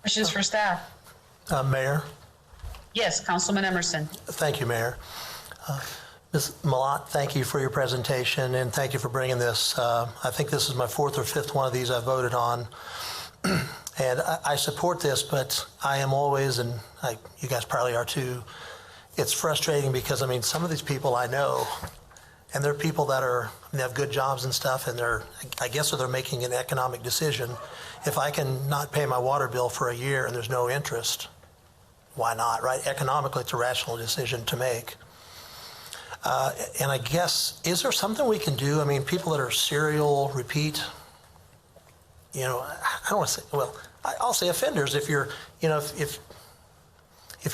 Questions for staff? Mayor? Yes, Councilman Emerson. Thank you, Mayor. Ms. Malat, thank you for your presentation, and thank you for bringing this. I think this is my 4th or 5th one of these I voted on. And I support this, but I am always, and you guys probably are too, it's frustrating because, I mean, some of these people I know, and they're people that they have good jobs and stuff, and I guess they're making an economic decision. If I can not pay my water bill for a year and there's no interest, why not, right? Economically, it's a rational decision to make. And I guess, is there something we can do? I mean, people that are serial repeat, I don't want to say, well, I'll say offenders. If you're, if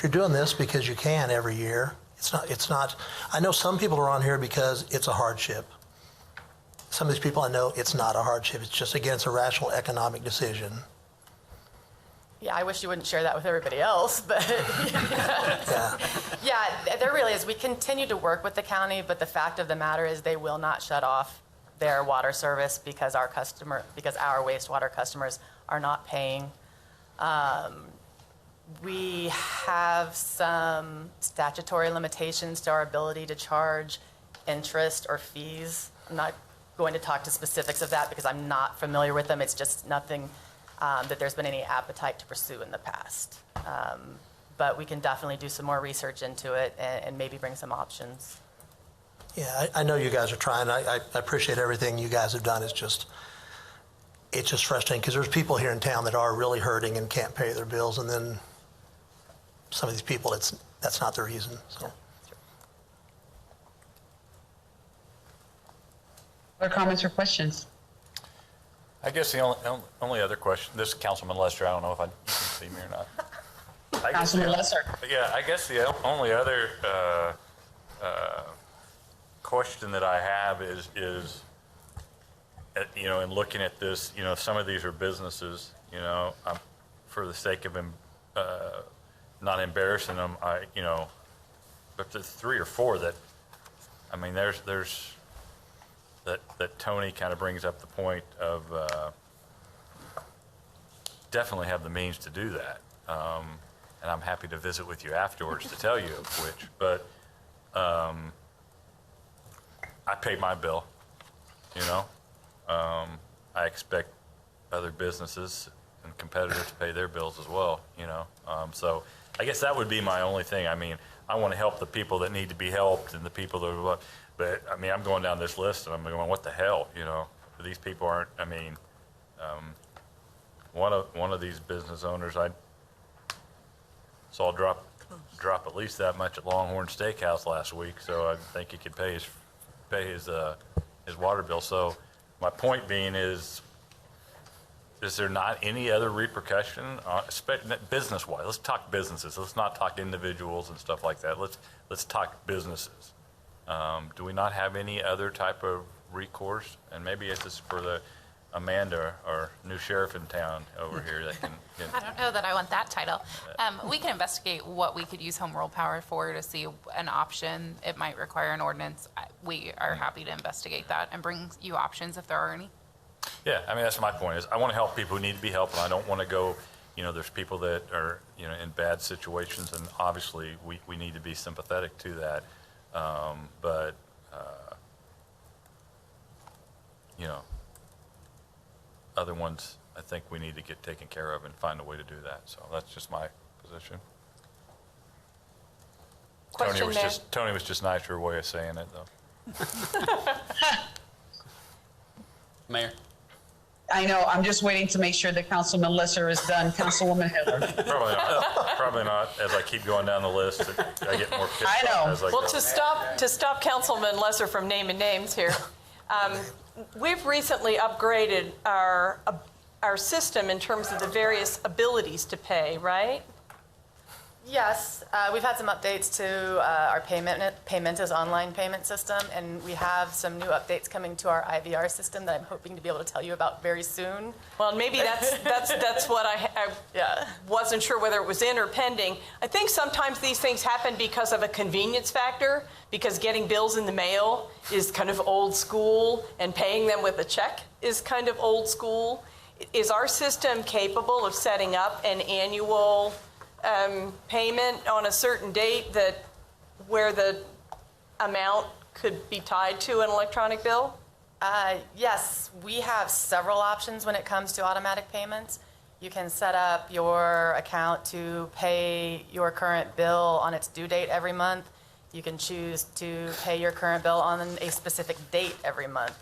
you're doing this because you can every year, it's not, I know some people are on here because it's a hardship. Some of these people I know, it's not a hardship. It's just, again, it's a rational economic decision. Yeah, I wish you wouldn't share that with everybody else, but yeah, there really is. We continue to work with the county, but the fact of the matter is they will not shut off their water service because our wastewater customers are not paying. We have some statutory limitations to our ability to charge interest or fees. I'm not going to talk to specifics of that because I'm not familiar with them. It's just nothing that there's been any appetite to pursue in the past. But we can definitely do some more research into it and maybe bring some options. Yeah, I know you guys are trying. I appreciate everything you guys have done. It's just frustrating because there's people here in town that are really hurting and can't pay their bills, and then some of these people, that's not the reason. So. Other comments or questions? I guess the only other question, this is Councilman Lester, I don't know if you can see me or not. Councilman Lesser. Yeah, I guess the only other question that I have is, in looking at this, some of these are businesses, for the sake of not embarrassing them, but there's 3 or 4 that, there's that Tony kind of brings up the point of definitely have the means to do that. And I'm happy to visit with you afterwards to tell you of which, but I paid my bill, I expect other businesses and competitors to pay their bills as well, so I guess that would be my only thing. I want to help the people that need to be helped and the people that, but I'm going down this list and I'm going, what the hell, these people aren't, one of these business owners I saw drop at least that much at Longhorn Steakhouse last week, so I think he could pay his water bill. So my point being is there not any other repercussion, business-wise? Let's talk businesses. Let's not talk individuals and stuff like that. Let's talk businesses. Do we not have any other type of recourse? And maybe it's just for Amanda, our new sheriff in town over here that can. I don't know that I want that title. We can investigate what we could use home rule power for to see an option. It might require an ordinance. We are happy to investigate that and bring you options if there are any. Yeah, that's my point, is I want to help people who need to be helped, and I don't want to go, there's people that are, in bad situations, and obviously we need to be sympathetic to that. But other ones, I think we need to get taken care of and find a way to do that. So that's just my position. Tony was just nicer way of saying it, though. Mayor? I know, I'm just waiting to make sure that Councilman Lesser is done. Councilwoman Hiller. Probably not. As I keep going down the list, I get more pissed I know. off as I go. Well, to stop Councilman Lesser from naming names here, we've recently upgraded our system in terms of the various abilities to pay, right? Yes, we've had some updates to our Paymentus online payment system, and we have some new updates coming to our IVR system that I'm hoping to be able to tell you about very soon. Well, maybe that's what I wasn't sure whether it was in or pending. I think sometimes these things happen because of a convenience factor, because getting bills in the mail is kind of old school, and paying them with a check is kind of old school. Is our system capable of setting up an annual payment on a certain date where the amount could be tied to an electronic bill? Yes, we have several options when it comes to automatic payments. You can set up your account to pay your current bill on its due date every month. You can choose to pay your current bill on a specific date every month.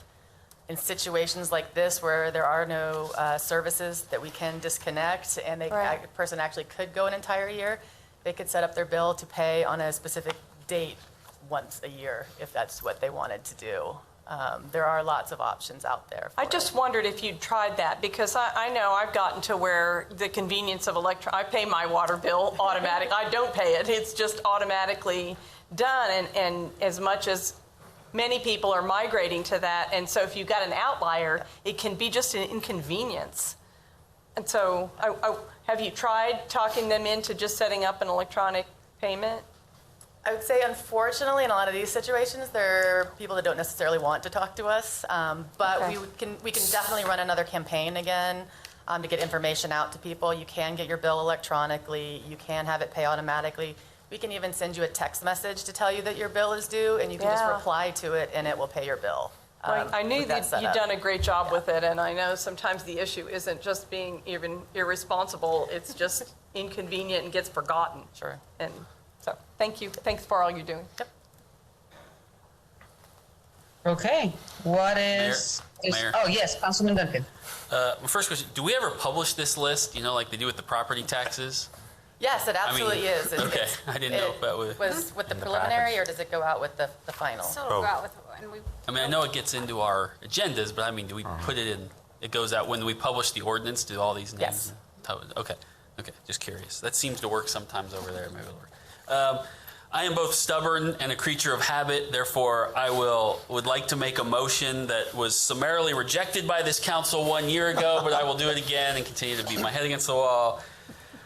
In situations like this where there are no services that we can disconnect and a person actually could go an entire year, they could set up their bill to pay on a specific date once a year if that's what they wanted to do. There are lots of options out there. I just wondered if you'd tried that, because I know I've gotten to where the convenience of I pay my water bill automatic. I don't pay it. It's just automatically done. And as much as many people are migrating to that, and so if you've got an outlier, it can be just an inconvenience. And so have you tried talking them into just setting up an electronic payment? I would say, unfortunately, in a lot of these situations, there are people that don't necessarily want to talk to us. But okay. we can definitely run another campaign again to get information out to people. You can get your bill electronically. You can have it pay automatically. We can even send you a text message to tell you that your bill is due, and you can just reply to it, and it will pay your bill. I knew that you'd done a great job with it, and I know sometimes the issue isn't just being even irresponsible. It's just inconvenient and gets forgotten. Sure. And so, thank you. Thanks for all you're doing. Yep. Okay. What is... Mayor. Oh, yes, Councilman Duncan. My first question, do we ever publish this list, like they do with the property taxes? Yes, it absolutely is. Okay, I didn't know if that was with the preliminary, or does it go out with the final? So we'll go out with, and we. I know it gets into our agendas, but do we put it in it goes out when we publish the ordinance? Do all these names? Yes. Okay, just curious. That seems to work sometimes over there. Maybe it'll work. I am both stubborn and a creature of habit. Therefore, I would like to make a motion that was summarily rejected by this council 1 year ago, but I will do it again and continue to beat my head against the wall.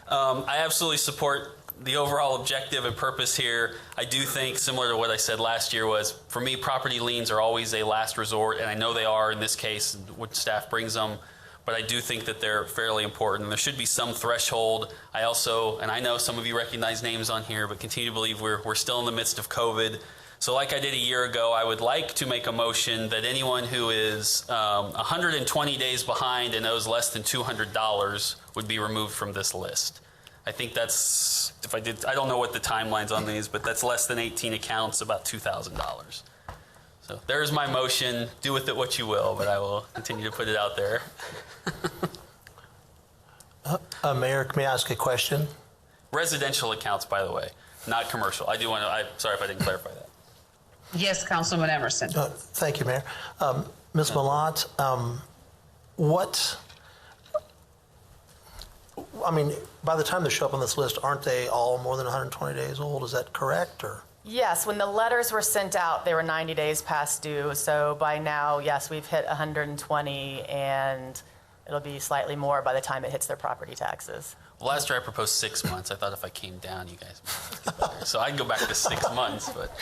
I absolutely support the overall objective and purpose here. I do think, similar to what I said last year, was for me, property liens are always a last resort, and I know they are in this case when staff brings them. But I do think that they're fairly important. There should be some threshold. I also, and I know some of you recognize names on here, but continue to believe we're still in the midst of COVID. So like I did a year ago, I would like to make a motion that anyone who is 120 days behind and owes less than $200 would be removed from this list. I think that's, I don't know what the timeline's on these, but that's less than 18 accounts, about $2,000. So there's my motion. Do with it what you will, but I will continue to put it out there. Mayor, may I ask a question? Residential accounts, by the way, not commercial. I do want to, I'm sorry if I didn't clarify that. Yes, Councilman Emerson. Thank you, Mayor. Ms. Malat, by the time they show up on this list, aren't they all more than 120 days old? Is that correct, or? Yes, when the letters were sent out, they were 90 days past due. So by now, yes, we've hit 120, and it'll be slightly more by the time it hits their property taxes. Well, last year I proposed 6 months. I thought if I came down, you guys might get better. So I'd go back to 6 months, but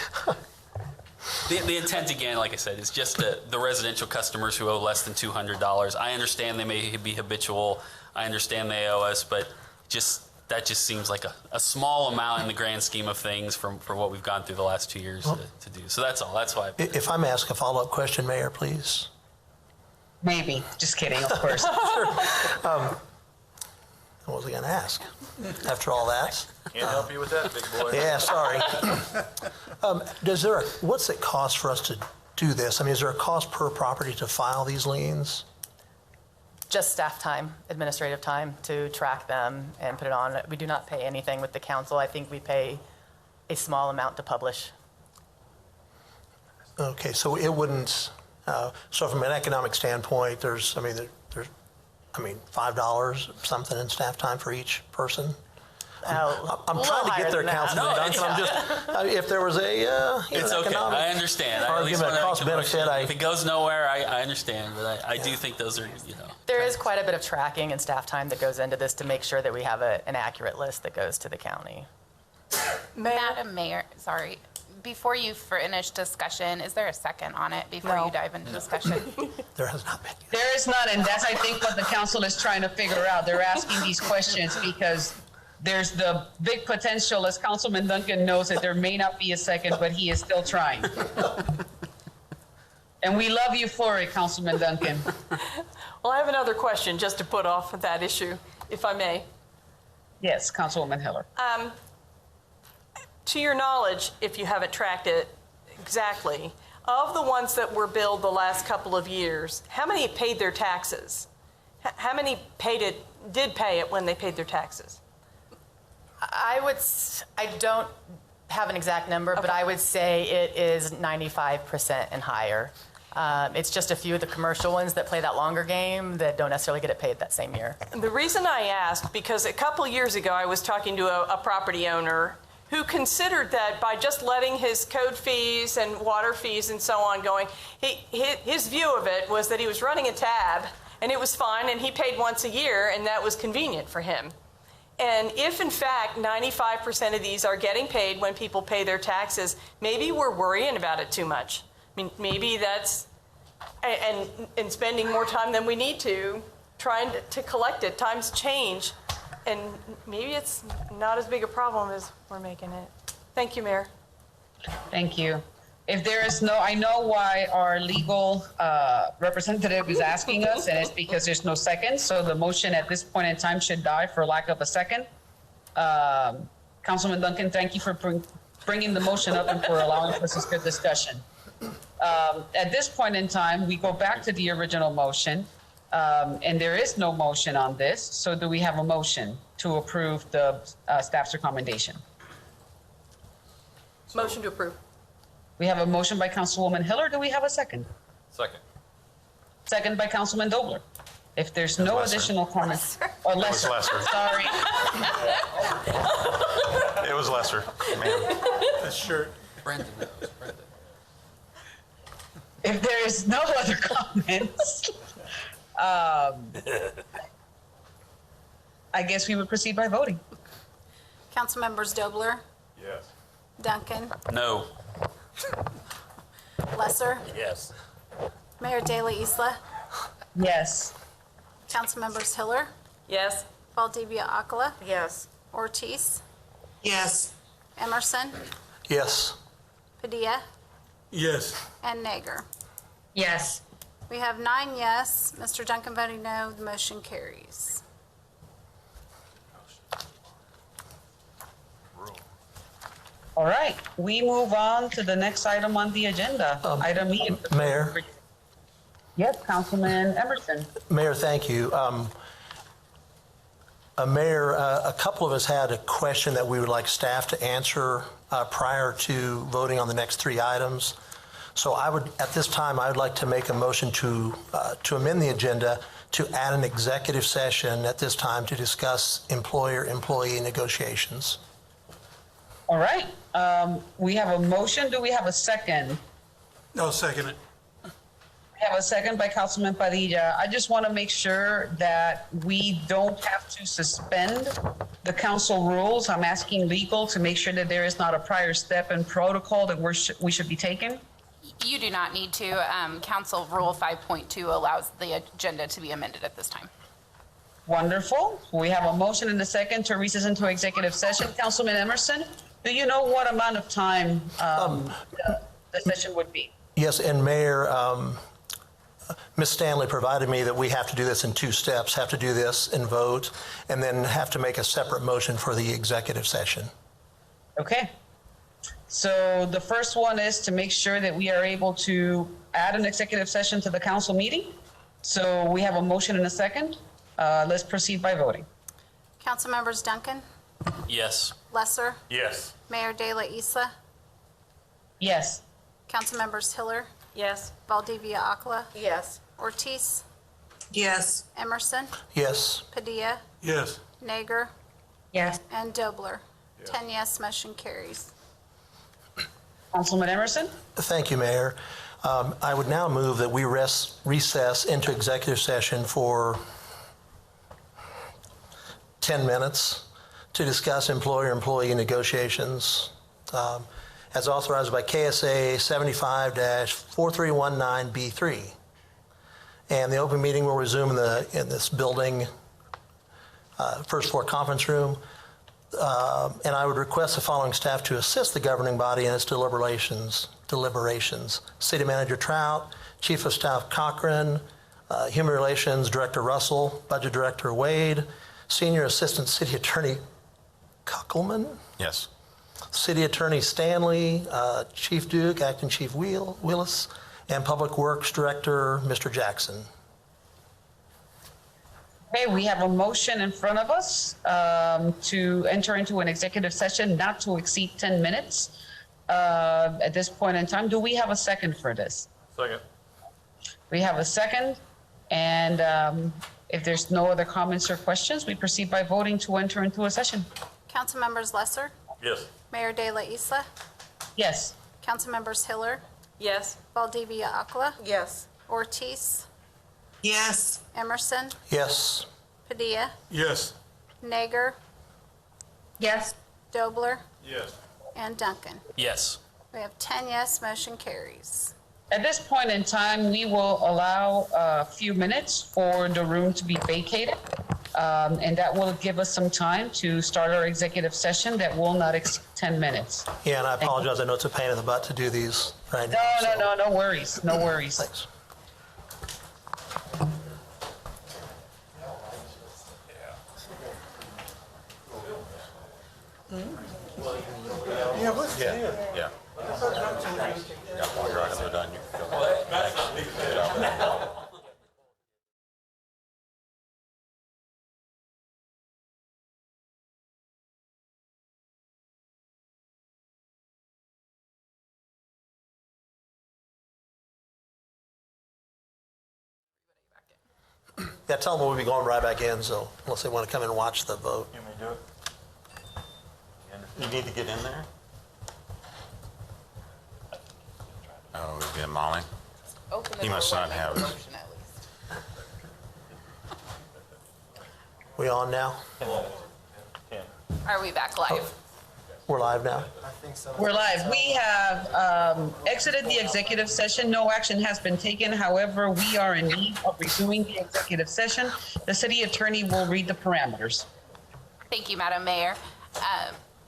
the intent, again, like I said, is just the residential customers who owe less than $200. I understand they may be habitual. I understand they owe us, but that just seems like a small amount in the grand scheme of things for what we've gone through the last 2 years to do. So that's all. That's why. If I may ask a follow-up question, Mayor, please. Maybe. Just kidding, of course. Sure. What was I going to ask after all that? Can't help you with that, big boy. Yeah, sorry. What's it cost for us to do this? I mean, is there a cost per property to file these liens? Just staff time, administrative time to track them and put it on. We do not pay anything with the council. I think we pay a small amount to publish. Okay, so it wouldn't, so from an economic standpoint, there's $5 something in staff time for each person? I'm trying to get there, Councilman Duncan. I'm just, if there was it's okay. I understand. Argument, cost benefit. If it goes nowhere, I understand, but I do think those are, There is quite a bit of tracking and staff time that goes into this to make sure that we have an accurate list that goes to the county. Madam Mayor, sorry. Before you finish discussion, is there a second on it before you dive into discussion? There has not been. There is not, and that's, I think, what the council is trying to figure out. They're asking these questions because there's the big potential, as Councilman Duncan knows, that there may not be a second, but he is still trying. And we love you for it, Councilman Duncan. Well, I have another question just to put off that issue, if I may. Yes, Councilwoman Hiller. To your knowledge, if you haven't tracked it exactly, of the ones that were billed the last couple of years, how many paid their taxes? How many did pay it when they paid their taxes? I don't have an exact number, but I would say it is 95% and higher. It's just a few of the commercial ones that play that longer game that don't necessarily get it paid that same year. The reason I asked, because a couple years ago I was talking to a property owner who considered that by just letting his code fees and water fees and so on going, his view of it was that he was running a tab and it was fine and he paid once a year and that was convenient for him. And if in fact 95% of these are getting paid when people pay their taxes, maybe we're worrying about it too much. I mean, maybe that's, and spending more time than we need to trying to collect it. Times change. And maybe it's not as big a problem as we're making it. Thank you, Mayor. Thank you. If there is I know why our legal representative is asking us, and it's because there's no second. So the motion at this point in time should die for lack of a second. Councilman Duncan, thank you for bringing the motion up and for allowing for this good discussion. At this point in time, we go back to the original motion. And there is no motion on this. So do we have a motion to approve the staff's recommendation? Motion to approve. We have a motion by Councilwoman Hiller. Do we have a second? Second. Second by Councilman Dobler. If there's no Lesser. additional comments, or lesser, lesser. sorry. It was lesser, ma'am. That's shirt. Brendan knows, Brendan. If there is no other comments, I guess we would proceed by voting. Councilmembers Dobler, Yes. Duncan, No. Lesser, Yes. Mayor De La Isla, Yes. Councilmembers Hiller, Yes. Valdivia Akala, Yes. Ortiz, Yes. Emerson, Yes. Padilla, Yes. and Nager. Yes. We have 9 yes. Mr. Duncan voting no, the motion carries. All right, we move on to the next item on the agenda. Item E. Mayor? Yes, Councilman Emerson. Mayor, thank you. Mayor, a couple of us had a question that we would like staff to answer prior to voting on the next 3 items. So at this time, I would like to make a motion to amend the agenda to add an executive session at this time to discuss employer-employee negotiations. All right, we have a motion. Do we have a second? No, second it. We have a second by Councilman Padilla. I just want to make sure that we don't have to suspend the council rules. I'm asking legal to make sure that there is not a prior step in protocol that we should be taking. You do not need to. Council Rule 5.2 allows the agenda to be amended at this time. Wonderful. We have a motion and a second to recess into executive session. Councilman Emerson, do you know what amount of time the session would be? Yes, and Mayor, Ms. Stanley provided me that we have to do this in 2 steps, have to do this and vote, and then have to make a separate motion for the executive session. Okay. So the first one is to make sure that we are able to add an executive session to the council meeting. So we have a motion and a second. Let's proceed by voting. Councilmembers Duncan, Yes. Lesser, Yes. Mayor De La Isla, Yes. Councilmembers Hiller, Yes. Valdivia Akala, Yes. Ortiz, Yes. Emerson, Yes. Padilla, Yes. Nager, Yes. and Dobler. 10 yes, motion carries. Councilman Emerson? Thank you, Mayor. I would now move that we recess into executive session for 10 minutes to discuss employer-employee negotiations as authorized by KSA 75-4319B3. And the open meeting will resume in this building, first floor conference room. And I would request the following staff to assist the governing body in its deliberations. City Manager Trout, Chief of Staff Cochran, Human Relations Director Russell, Budget Director Wade, Senior Assistant City Attorney Kuckelman, Yes. City Attorney Stanley, Chief Duke, Acting Chief Willis, and Public Works Director Mr. Jackson. Okay, we have a motion in front of us to enter into an executive session not to exceed 10 minutes at this point in time. Do we have a second for this? Second. We have a second, and if there's no other comments or questions, we proceed by voting to enter into a session. Councilmembers Lesser, Yes. Mayor De La Isla, Yes. Councilmembers Hiller, Yes. Valdivia Akala, Yes. Ortiz, Yes. Emerson, Yes. Padilla, Yes. Nager, Yes. Dobler, Yes. and Duncan. Yes. We have 10 yes, motion carries. At this point in time, we will allow a few minutes for the room to be vacated. And that will give us some time to start our executive session that will not exceed 10 minutes. Yeah, and I apologize. I know it's a pain in the butt to do these right now. No worries, no worries. Thanks. Yeah, what's Yeah. there? Yeah. Yeah, while your items are done, you can go. Thanks. Good job. Yeah, tell them we'll be going right back in, so unless they want to come in and watch the vote. You want me to do it? You need to get in there? Oh, we get Molly? Open the He must door not and have make it. a motion at least. We on now? Are we back live? We're live now? We're live. We have exited the executive session. No action has been taken. However, we are in need of resuming the executive session. The city attorney will read the parameters. Thank you, Madam Mayor.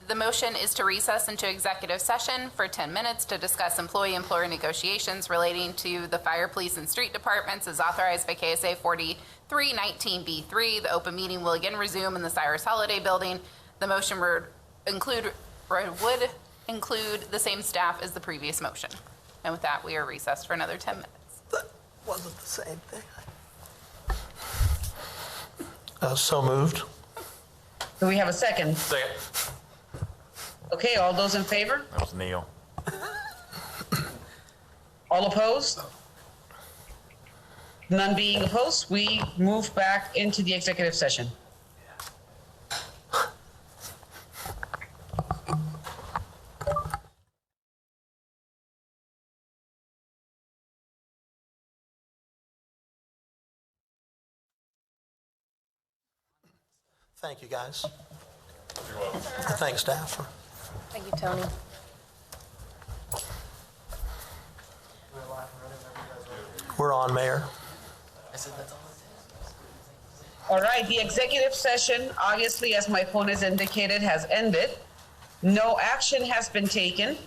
The motion is to recess into executive session for 10 minutes to discuss employee-employer negotiations relating to the fire, police, and street departments as authorized by KSA 4319B3. The open meeting will again resume in the Cyrus Holiday Building. The motion would include the same staff as the previous motion. And with that, we are recessed for another 10 minutes. That wasn't the same thing. So moved. Do we have a second? Second. Okay, all those in favor? That was Neil. All opposed? None being opposed, we move back into the executive session. Thank you, guys. Thanks, staff. Thank you, Tony. We're on, Mayor. All right, the executive session, obviously, as my phone has indicated, has ended. No action has been taken,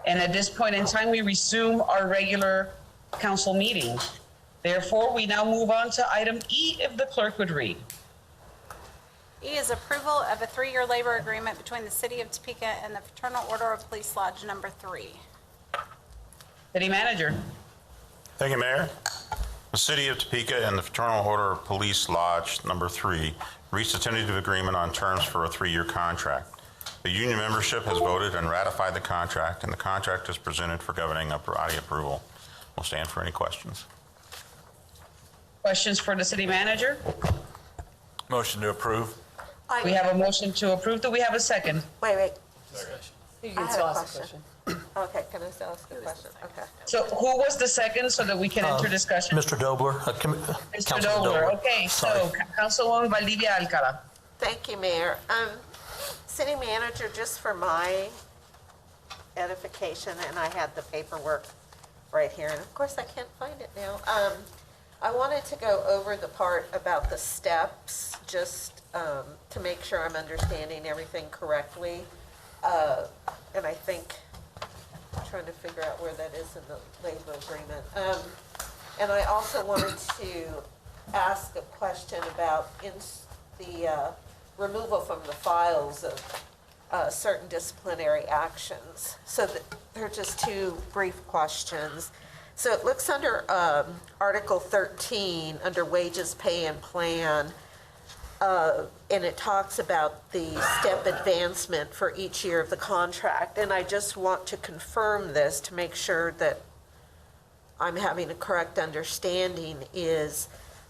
and at this point in time, we resume our regular council meeting. Therefore, we now move on to item E, if the clerk would read. E is approval of a 3-year labor agreement between the City of Topeka and the Fraternal Order of Police Lodge Number 3. City Manager. Thank you, Mayor. The City of Topeka and the Fraternal Order of Police Lodge Number 3 reached a tentative agreement on terms for a 3-year contract. The union membership has voted and ratified the contract, and the contract is presented for governing body approval. We'll stand for any questions. Questions for the City Manager? Motion to approve. We have a motion to approve. Do we have a second? Wait. You I can have still a ask a question. question. Okay, can I still ask a question? Okay. So who was the second so that we can enter discussion? Mr. Dobler. Mr. Councilman Dobler. Okay, Sorry. so Councilwoman Valdivia Alcala. Thank you, Mayor. City Manager, just for my edification, and I had the paperwork right here, and of course I can't find it now. I wanted to go over the part about the steps, just to make sure I'm understanding everything correctly. And I think, I'm trying to figure out where that is in the labor agreement. And I also wanted to ask a question about the removal from the files of certain disciplinary actions. So they're just two brief questions. So it looks under Article 13, under wages, pay, and plan, and it talks about the step advancement for each year of the contract. And I just want to confirm this to make sure that I'm having a correct understanding, is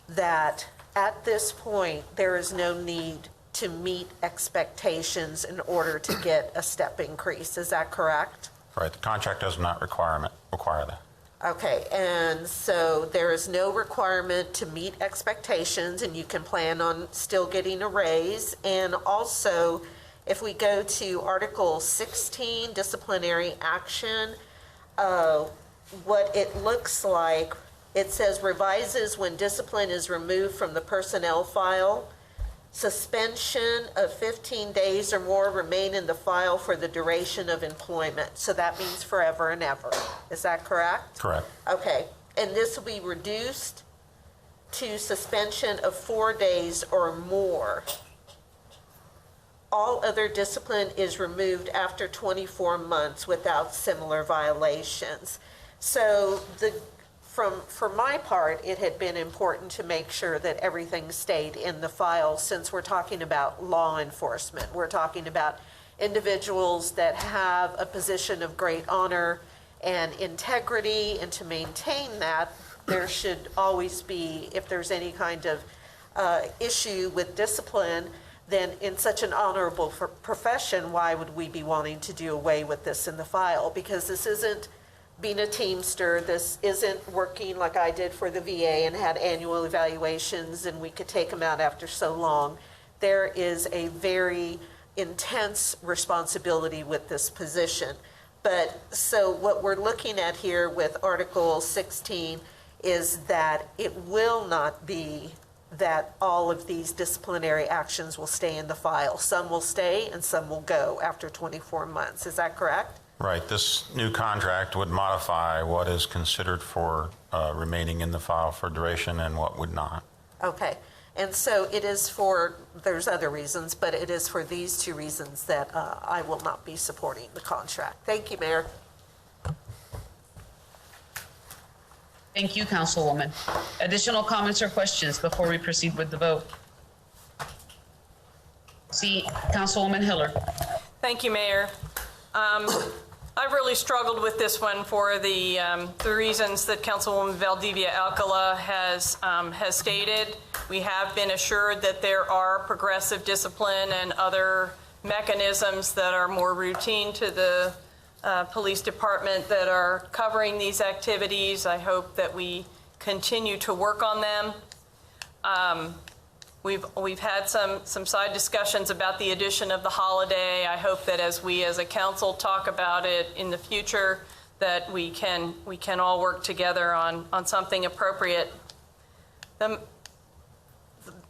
that at this point, there is no need to meet expectations in order to get a step increase. Is that correct? Right, the contract does not require that. Okay, and so there is no requirement to meet expectations, and you can plan on still getting a raise. And also, if we go to Article 16, disciplinary action, what it looks like, it says revises when discipline is removed from the personnel file. Suspension of 15 days or more remain in the file for the duration of employment. So that means forever and ever. Is that correct? Correct. Okay. And this will be reduced to suspension of 4 days or more. All other discipline is removed after 24 months without similar violations. So for my part, it had been important to make sure that everything stayed in the file, since we're talking about law enforcement. We're talking about individuals that have a position of great honor and integrity, and to maintain that, there should always be, if there's any kind of issue with discipline, then in such an honorable profession, why would we be wanting to do away with this in the file? Because this isn't being a Teamster, this isn't working like I did for the VA and had annual evaluations and we could take them out after so long. There is a very intense responsibility with this position. But so what we're looking at here with Article 16 is that it will not be that all of these disciplinary actions will stay in the file. Some will stay and some will go after 24 months. Is that correct? Right. This new contract would modify what is considered for remaining in the file for duration and what would not. Okay. And so it is for, there's other reasons, but it is for these two reasons that I will not be supporting the contract. Thank you, Mayor. Thank you, Councilwoman. Additional comments or questions before we proceed with the vote? See, Councilwoman Hiller. Thank you, Mayor. I've really struggled with this one for the reasons that Councilwoman Valdivia Alcala has stated. We have been assured that there are progressive discipline and other mechanisms that are more routine to the police department that are covering these activities. I hope that we continue to work on them. We've had some side discussions about the addition of the holiday. I hope that as we as a council talk about it in the future, that we can all work together on something appropriate. The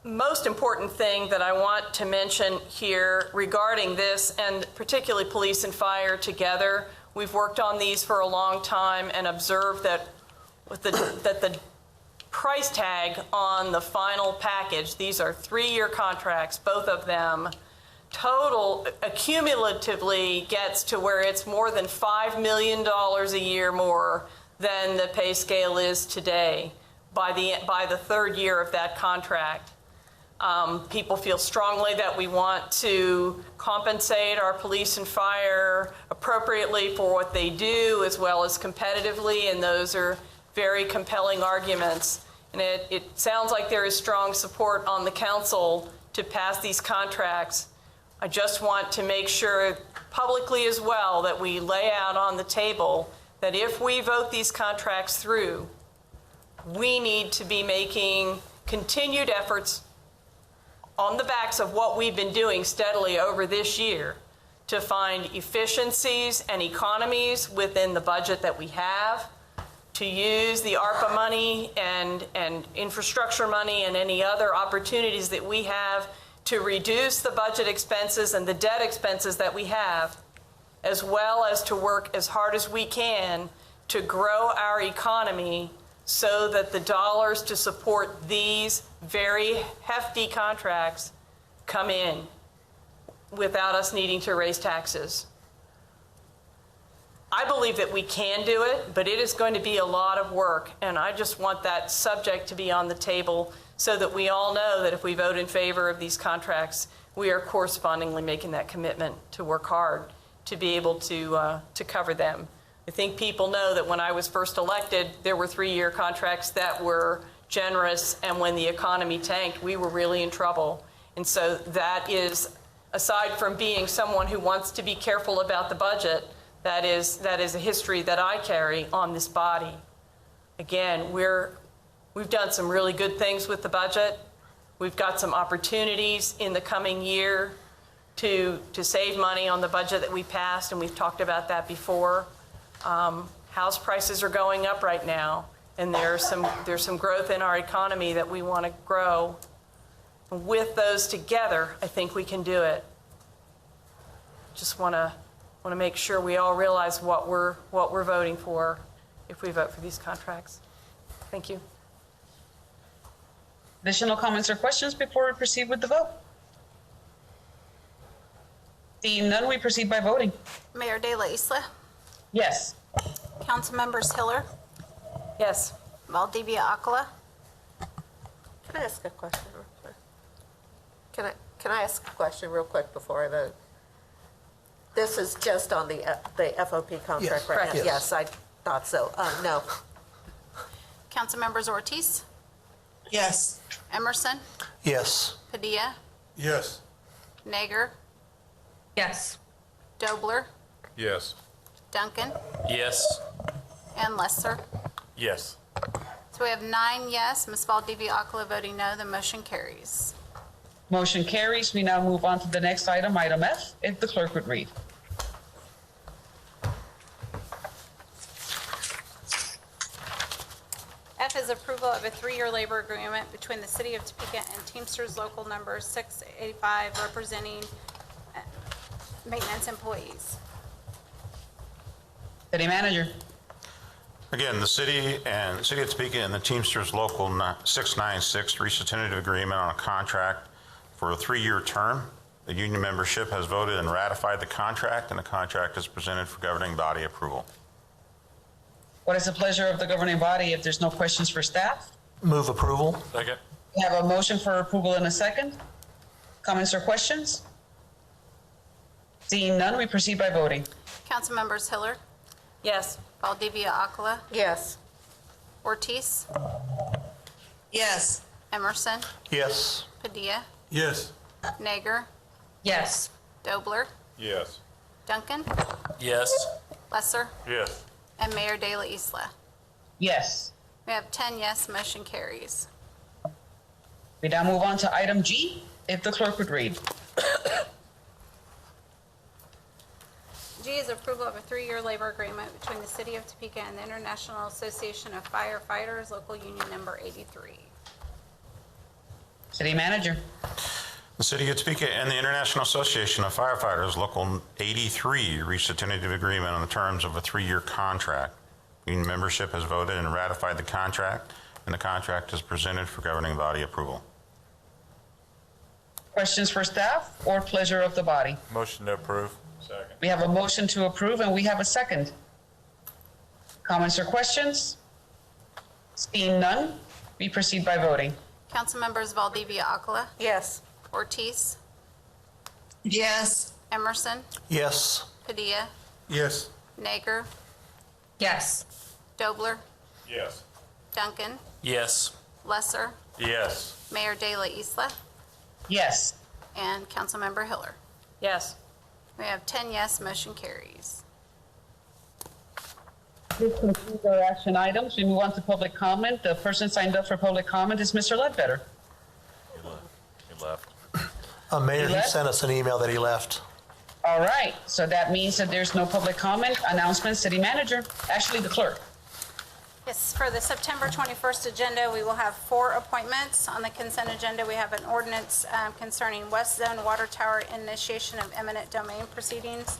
most important thing that I want to mention here regarding this, and particularly police and fire together, we've worked on these for a long time and observed that the price tag on the final package, these are 3-year contracts, both of them, total accumulatively gets to where it's more than $5 million a year more than the pay scale is today by the 3rd year of that contract. People feel strongly that we want to compensate our police and fire appropriately for what they do as well as competitively, and those are very compelling arguments. And it sounds like there is strong support on the council to pass these contracts. I just want to make sure publicly as well that we lay out on the table that if we vote these contracts through, we need to be making continued efforts on the backs of what we've been doing steadily over this year to find efficiencies and economies within the budget that we have, to use the ARPA money and infrastructure money and any other opportunities that we have to reduce the budget expenses and the debt expenses that we have, as well as to work as hard as we can to grow our economy so that the dollars to support these very hefty contracts come in without us needing to raise taxes. I believe that we can do it, but it is going to be a lot of work, and I just want that subject to be on the table so that we all know that if we vote in favor of these contracts, we are correspondingly making that commitment to work hard to be able to cover them. I think people know that when I was first elected, there were 3-year contracts that were generous, and when the economy tanked, we were really in trouble. And so that is, aside from being someone who wants to be careful about the budget, that is a history that I carry on this body. Again, we've done some really good things with the budget. We've got some opportunities in the coming year to save money on the budget that we passed, and we've talked about that before. House prices are going up right now, and there's some growth in our economy that we want to grow. With those together, I think we can do it. Just want to make sure we all realize what we're voting for if we vote for these contracts. Thank you. Additional comments or questions before we proceed with the vote? Seeing none, we proceed by voting. Mayor De La Isla, Yes. Council Members Hiller, Yes. Valdivia Alcala, Can I ask a question real quick? Can I ask a question real quick before I vote? This is just on the FOP contract, Yes. right? Yes. Yes, I thought so. No. Council Members Ortiz, Yes. Emerson, Yes. Padilla, Yes. Nager, Yes. Dobler, Yes. Duncan, Yes. and Lesser. Yes. So we have 9 yes, Ms. Valdivia Akala voting no, the motion carries. Motion carries. We now move on to the next item, item F, if the clerk would read. F is approval of a 3-year labor agreement between the City of Topeka and Teamsters Local Number 685 representing maintenance employees. City Manager. Again, the city of Topeka and the Teamsters Local 696 reached a tentative agreement on a contract for a 3-year term. The union membership has voted and ratified the contract, and the contract is presented for governing body approval. What is the pleasure of the governing body if there's no questions for staff? Move approval. Second. We have a motion for approval in a second. Comments or questions? Seeing none, we proceed by voting. Council members Hiller, Yes. Valdivia Akala, Yes. Ortiz, Yes. Emerson, Yes. Padilla, Yes. Nager, Yes. Dobler, Yes. Duncan, Yes. Lesser, Yes. and Mayor De La Isla. Yes. We have 10 yes, motion carries. We now move on to item G, if the clerk would read. G is approval of a 3-year labor agreement between the City of Topeka and the International Association of Firefighters, Local Union Number 83. City Manager. The City of Topeka and the International Association of Firefighters, Local 83, reached a tentative agreement on the terms of a 3-year contract. Union membership has voted and ratified the contract, and the contract is presented for governing body approval. Questions for staff or pleasure of the body? Motion to approve. Second. We have a motion to approve and we have a second. Comments or questions? Seeing none, we proceed by voting. Council members Valdivia Akala, Yes. Ortiz, Yes. Emerson, Yes. Padilla, Yes. Nager, Yes. Dobler, Yes. Duncan, Yes. Lesser, Yes. Mayor De La Isla, Yes. and Councilmember Hiller. Yes. We have 10 yes, motion carries. This concludes our action items. We move on to public comment. The person signed up for public comment is Mr. Ledbetter. He left. Mayor, He he left? sent us an email that he left. All right, so that means that there's no public comment. Announcement, City Manager, actually the clerk. Yes, for the September 21st agenda, we will have 4 appointments. On the consent agenda, we have an ordinance concerning West Zone Water Tower initiation of eminent domain proceedings.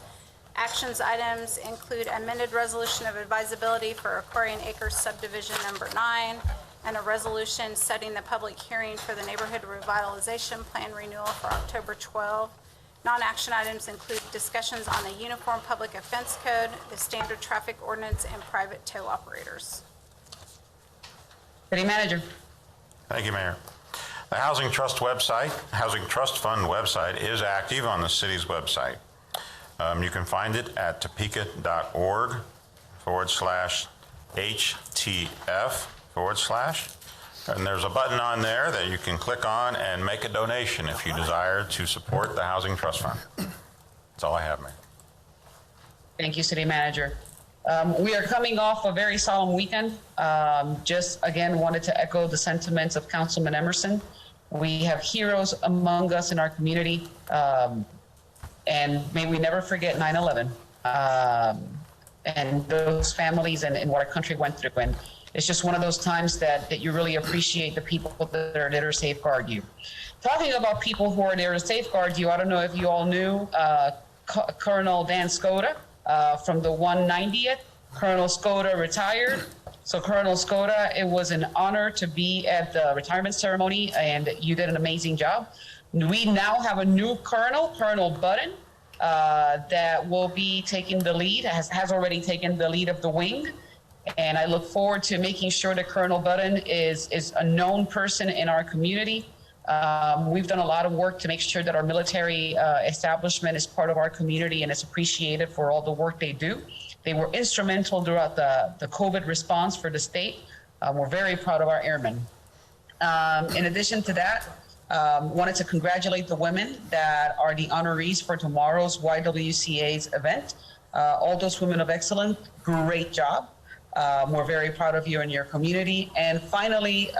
Actions items include amended resolution of advisability for Aquarian Acres subdivision number 9, and a resolution setting the public hearing for the neighborhood revitalization plan renewal for October 12. Non-action items include discussions on the Uniform Public Offense Code, the standard traffic ordinance, and private tow operators. City Manager. Thank you, Mayor. The Housing Trust website, Housing Trust Fund website is active on the city's website. You can find it at topeka.org/HTF/. And there's a button on there that you can click on and make a donation if you desire to support the Housing Trust Fund. That's all I have, Mayor. Thank you, City Manager. We are coming off a very solemn weekend. Just again, wanted to echo the sentiments of Councilman Emerson. We have heroes among us in our community, and may we never forget 9/11 and those families and what our country went through. And it's just one of those times that you really appreciate the people that are there to safeguard you. Talking about people who are there to safeguard you, I don't know if you all knew Colonel Dan Skoda from the 190th. Colonel Skoda retired. So Colonel Skoda, it was an honor to be at the retirement ceremony, and you did an amazing job. We now have a new colonel, Colonel Budden, that will be taking the lead, has already taken the lead of the wing. And I look forward to making sure that Colonel Budden is a known person in our community. We've done a lot of work to make sure that our military establishment is part of our community and is appreciated for all the work they do. They were instrumental throughout the COVID response for the state. We're very proud of our airmen. In addition to that, Wanted to congratulate the women that are the honorees for tomorrow's YWCA's event. All those women of excellence, great job. We're very proud of you and your community. And finally,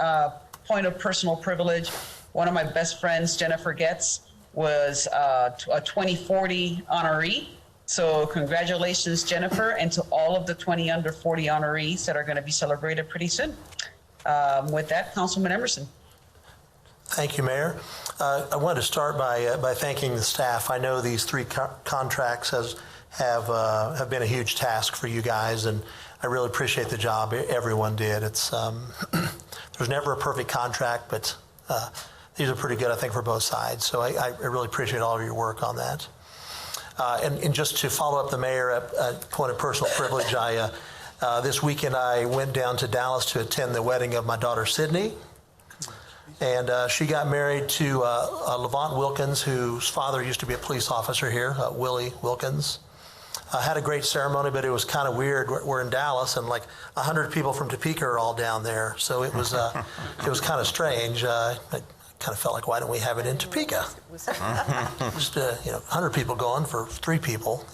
point of personal privilege, one of my best friends, Jennifer Getz, was a 2040 honoree. So congratulations, Jennifer, and to all of the 20 under 40 honorees that are going to be celebrated pretty soon. With that, Councilman Emerson. Thank you, Mayor. I want to start by thanking the staff. I know these three contracts have been a huge task for you guys, and I really appreciate the job everyone did. It's there's never a perfect contract, but these are pretty good, I think, for both sides. So I really appreciate all of your work on that. And just to follow up the mayor at point of personal privilege, this weekend I went down to Dallas to attend the wedding of my daughter Sydney. And she got married to Levant Wilkins, whose father used to be a police officer here, Willie Wilkins. Had a great ceremony, but it was kind of weird. We're in Dallas, and like 100 people from Topeka are all down there. So it was kind of strange. I kind of felt like, why don't we have it in Topeka? Just 100 people going for 3 people.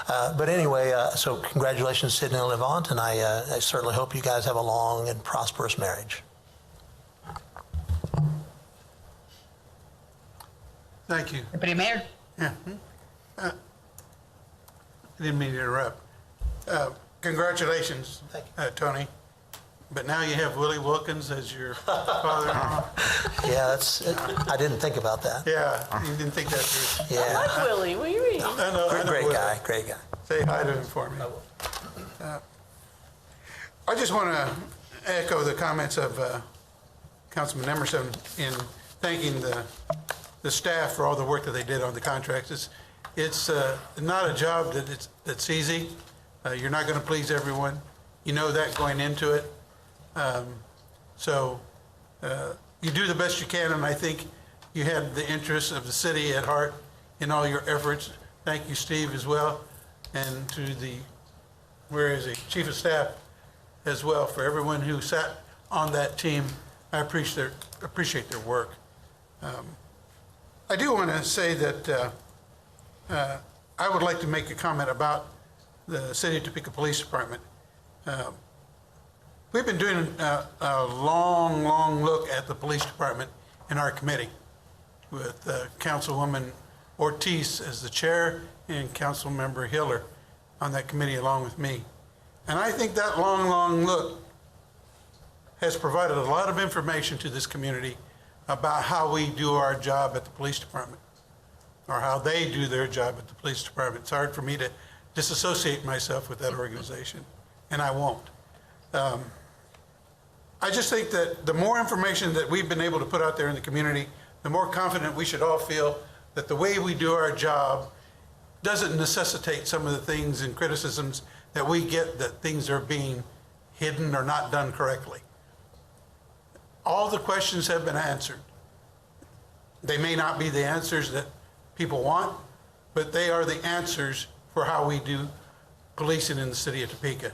But anyway, so congratulations, Sydney and Levant, and I certainly hope you guys have a long and prosperous marriage. Thank you. Deputy Mayor. Yeah. I didn't mean to interrupt. Congratulations, Tony. But now you have Willie Wilkins as your father-in-law. Yeah, I didn't think about that. Yeah, you didn't think that through. I like Willie. What do you mean? I know Great Willie. guy, great guy. Say hi to him for me. I just want to echo the comments of Councilman Emerson in thanking the staff for all the work that they did on the contracts. It's not a job that's easy. You're not going to please everyone. You know that going into it. So you do the best you can, and I think you had the interests of the city at heart in all your efforts. Thank you, Steve, as well, and to the Chief of Staff as well, for everyone who sat on that team. I appreciate their work. I do want to say that I would like to make a comment about the City of Topeka Police Department. We've been doing a long look at the police department in our committee with Councilwoman Ortiz as the chair and Councilmember Hiller on that committee along with me. And I think that long look has provided a lot of information to this community about how we do our job at the police department, or how they do their job at the police department. It's hard for me to disassociate myself with that organization, and I won't. I just think that the more information that we've been able to put out there in the community, the more confident we should all feel that the way we do our job doesn't necessitate some of the things and criticisms that we get, that things are being hidden or not done correctly. All the questions have been answered. They may not be the answers that people want, but they are the answers for how we do policing in the city of Topeka.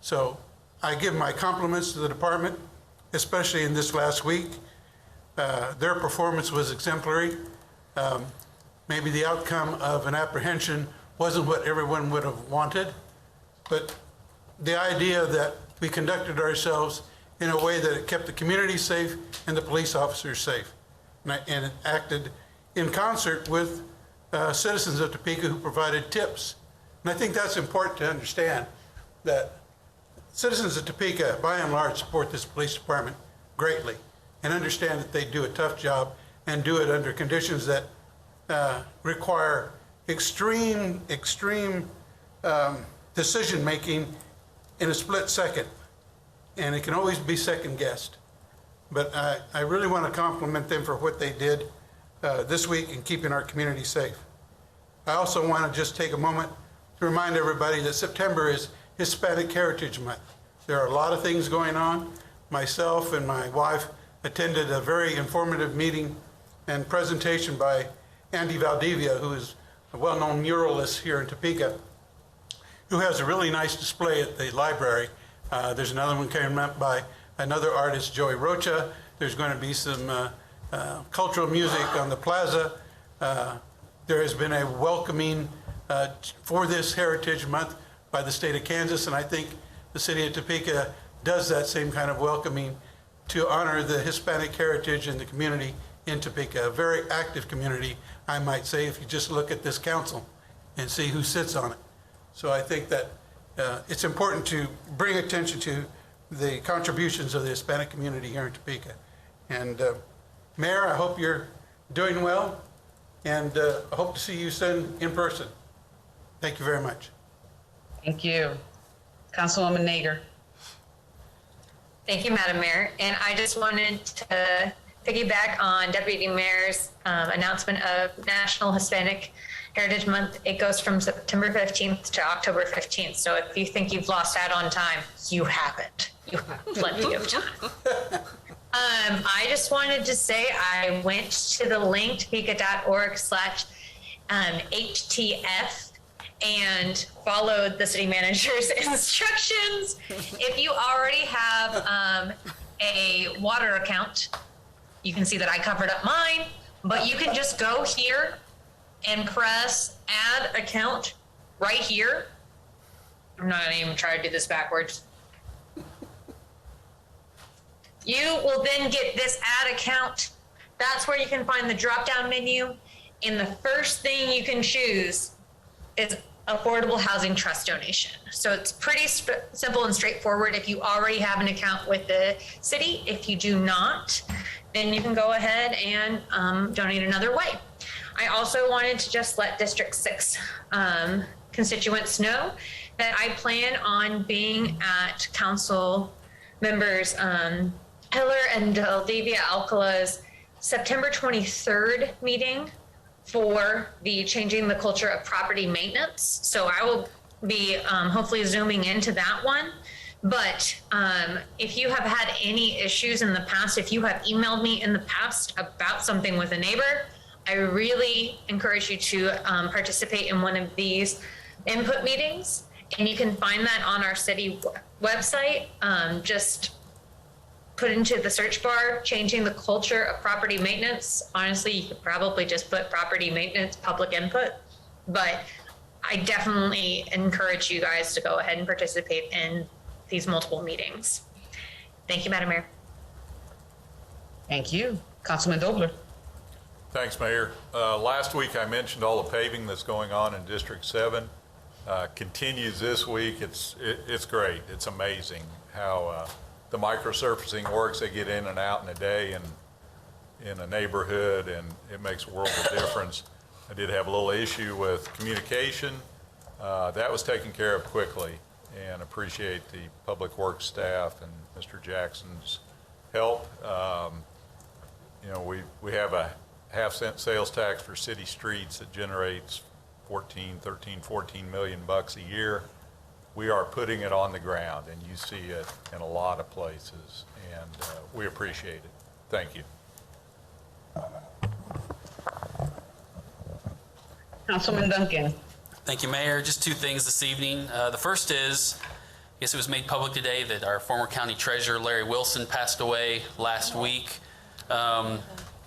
So I give my compliments to the department, especially in this last week. Their performance was exemplary. Maybe the outcome of an apprehension wasn't what everyone would have wanted, but the idea that we conducted ourselves in a way that it kept the community safe and the police officers safe, and it acted in concert with citizens of Topeka who provided tips. And I think that's important to understand, that citizens of Topeka, by and large, support this police department greatly and understand that they do a tough job and do it under conditions that require extreme decision-making in a split second. And it can always be second-guessed. But I really want to compliment them for what they did this week in keeping our community safe. I also want to just take a moment to remind everybody that September is Hispanic Heritage Month. There are a lot of things going on. Myself and my wife attended a very informative meeting and presentation by Andy Valdivia, who is a well-known muralist here in Topeka, who has a really nice display at the library. There's another one coming up by another artist, Joey Rocha. There's going to be some cultural music on the plaza. There has been a welcoming for this Heritage Month by the state of Kansas, and I think the city of Topeka does that same kind of welcoming to honor the Hispanic heritage in the community in Topeka, a very active community, I might say, if you just look at this council and see who sits on it. So I think that it's important to bring attention to the contributions of the Hispanic community here in Topeka. And Mayor, I hope you're doing well, and I hope to see you soon in person. Thank you very much. Thank you. Councilwoman Nager. Thank you, Madam Mayor. And I just wanted to piggyback on Deputy Mayor's announcement of National Hispanic Heritage Month. It goes from September 15th to October 15th. So if you think you've lost out on time, you haven't. You have plenty of time. I just wanted to say I went to the link, topeka.org/HTF, and followed the city manager's instructions. If you already have a water account, you can see that I covered up mine, but you can just go here and press add account right here. I'm not gonna even try to do this backwards. You will then get this add account. That's where you can find the drop-down menu. And the first thing you can choose is Affordable Housing Trust donation. So it's pretty simple and straightforward if you already have an account with the city. If you do not, then you can go ahead and donate another way. I also wanted to just let District 6 constituents know that I plan on being at council members Hiller and Deldevia Alcala's September 23rd meeting for the Changing the Culture of Property Maintenance. So I will be hopefully zooming into that one. But if you have had any issues in the past, if you have emailed me in the past about something with a neighbor, I really encourage you to participate in one of these input meetings. And you can find that on our city website. Just put into the search bar, Changing the Culture of Property Maintenance. Honestly, you could probably just put property maintenance, public input, but I definitely encourage you guys to go ahead and participate in these multiple meetings. Thank you, Madam Mayor. Thank you. Councilman Dobler. Thanks, Mayor. Last week I mentioned all the paving that's going on in District 7. Continues this week. It's great. It's amazing how the microsurfacing works. They get in and out in a day and in a neighborhood, and it makes a world of difference. I did have a little issue with communication. That was taken care of quickly, and appreciate the public works staff and Mr. Jackson's help. You know, we have a half-cent sales tax for city streets that generates 13, 14 million bucks a year. We are putting it on the ground, and you see it in a lot of places, and we appreciate it. Thank you. Councilman Duncan. Thank you, Mayor. Just two things this evening. The first is, I guess it was made public today that our former county treasurer, Larry Wilson, passed away last week.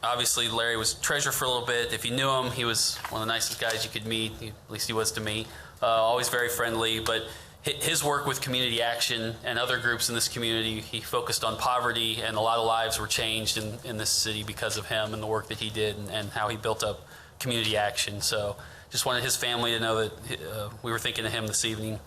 Obviously, Larry was treasurer for a little bit. If you knew him, he was one of the nicest guys you could meet. At least he was to me. Always very friendly, but his work with community action and other groups in this community, he focused on poverty, and a lot of lives were changed in this city because of him and the work that he did and how he built up community action. So just wanted his family to know that we were thinking of him this evening.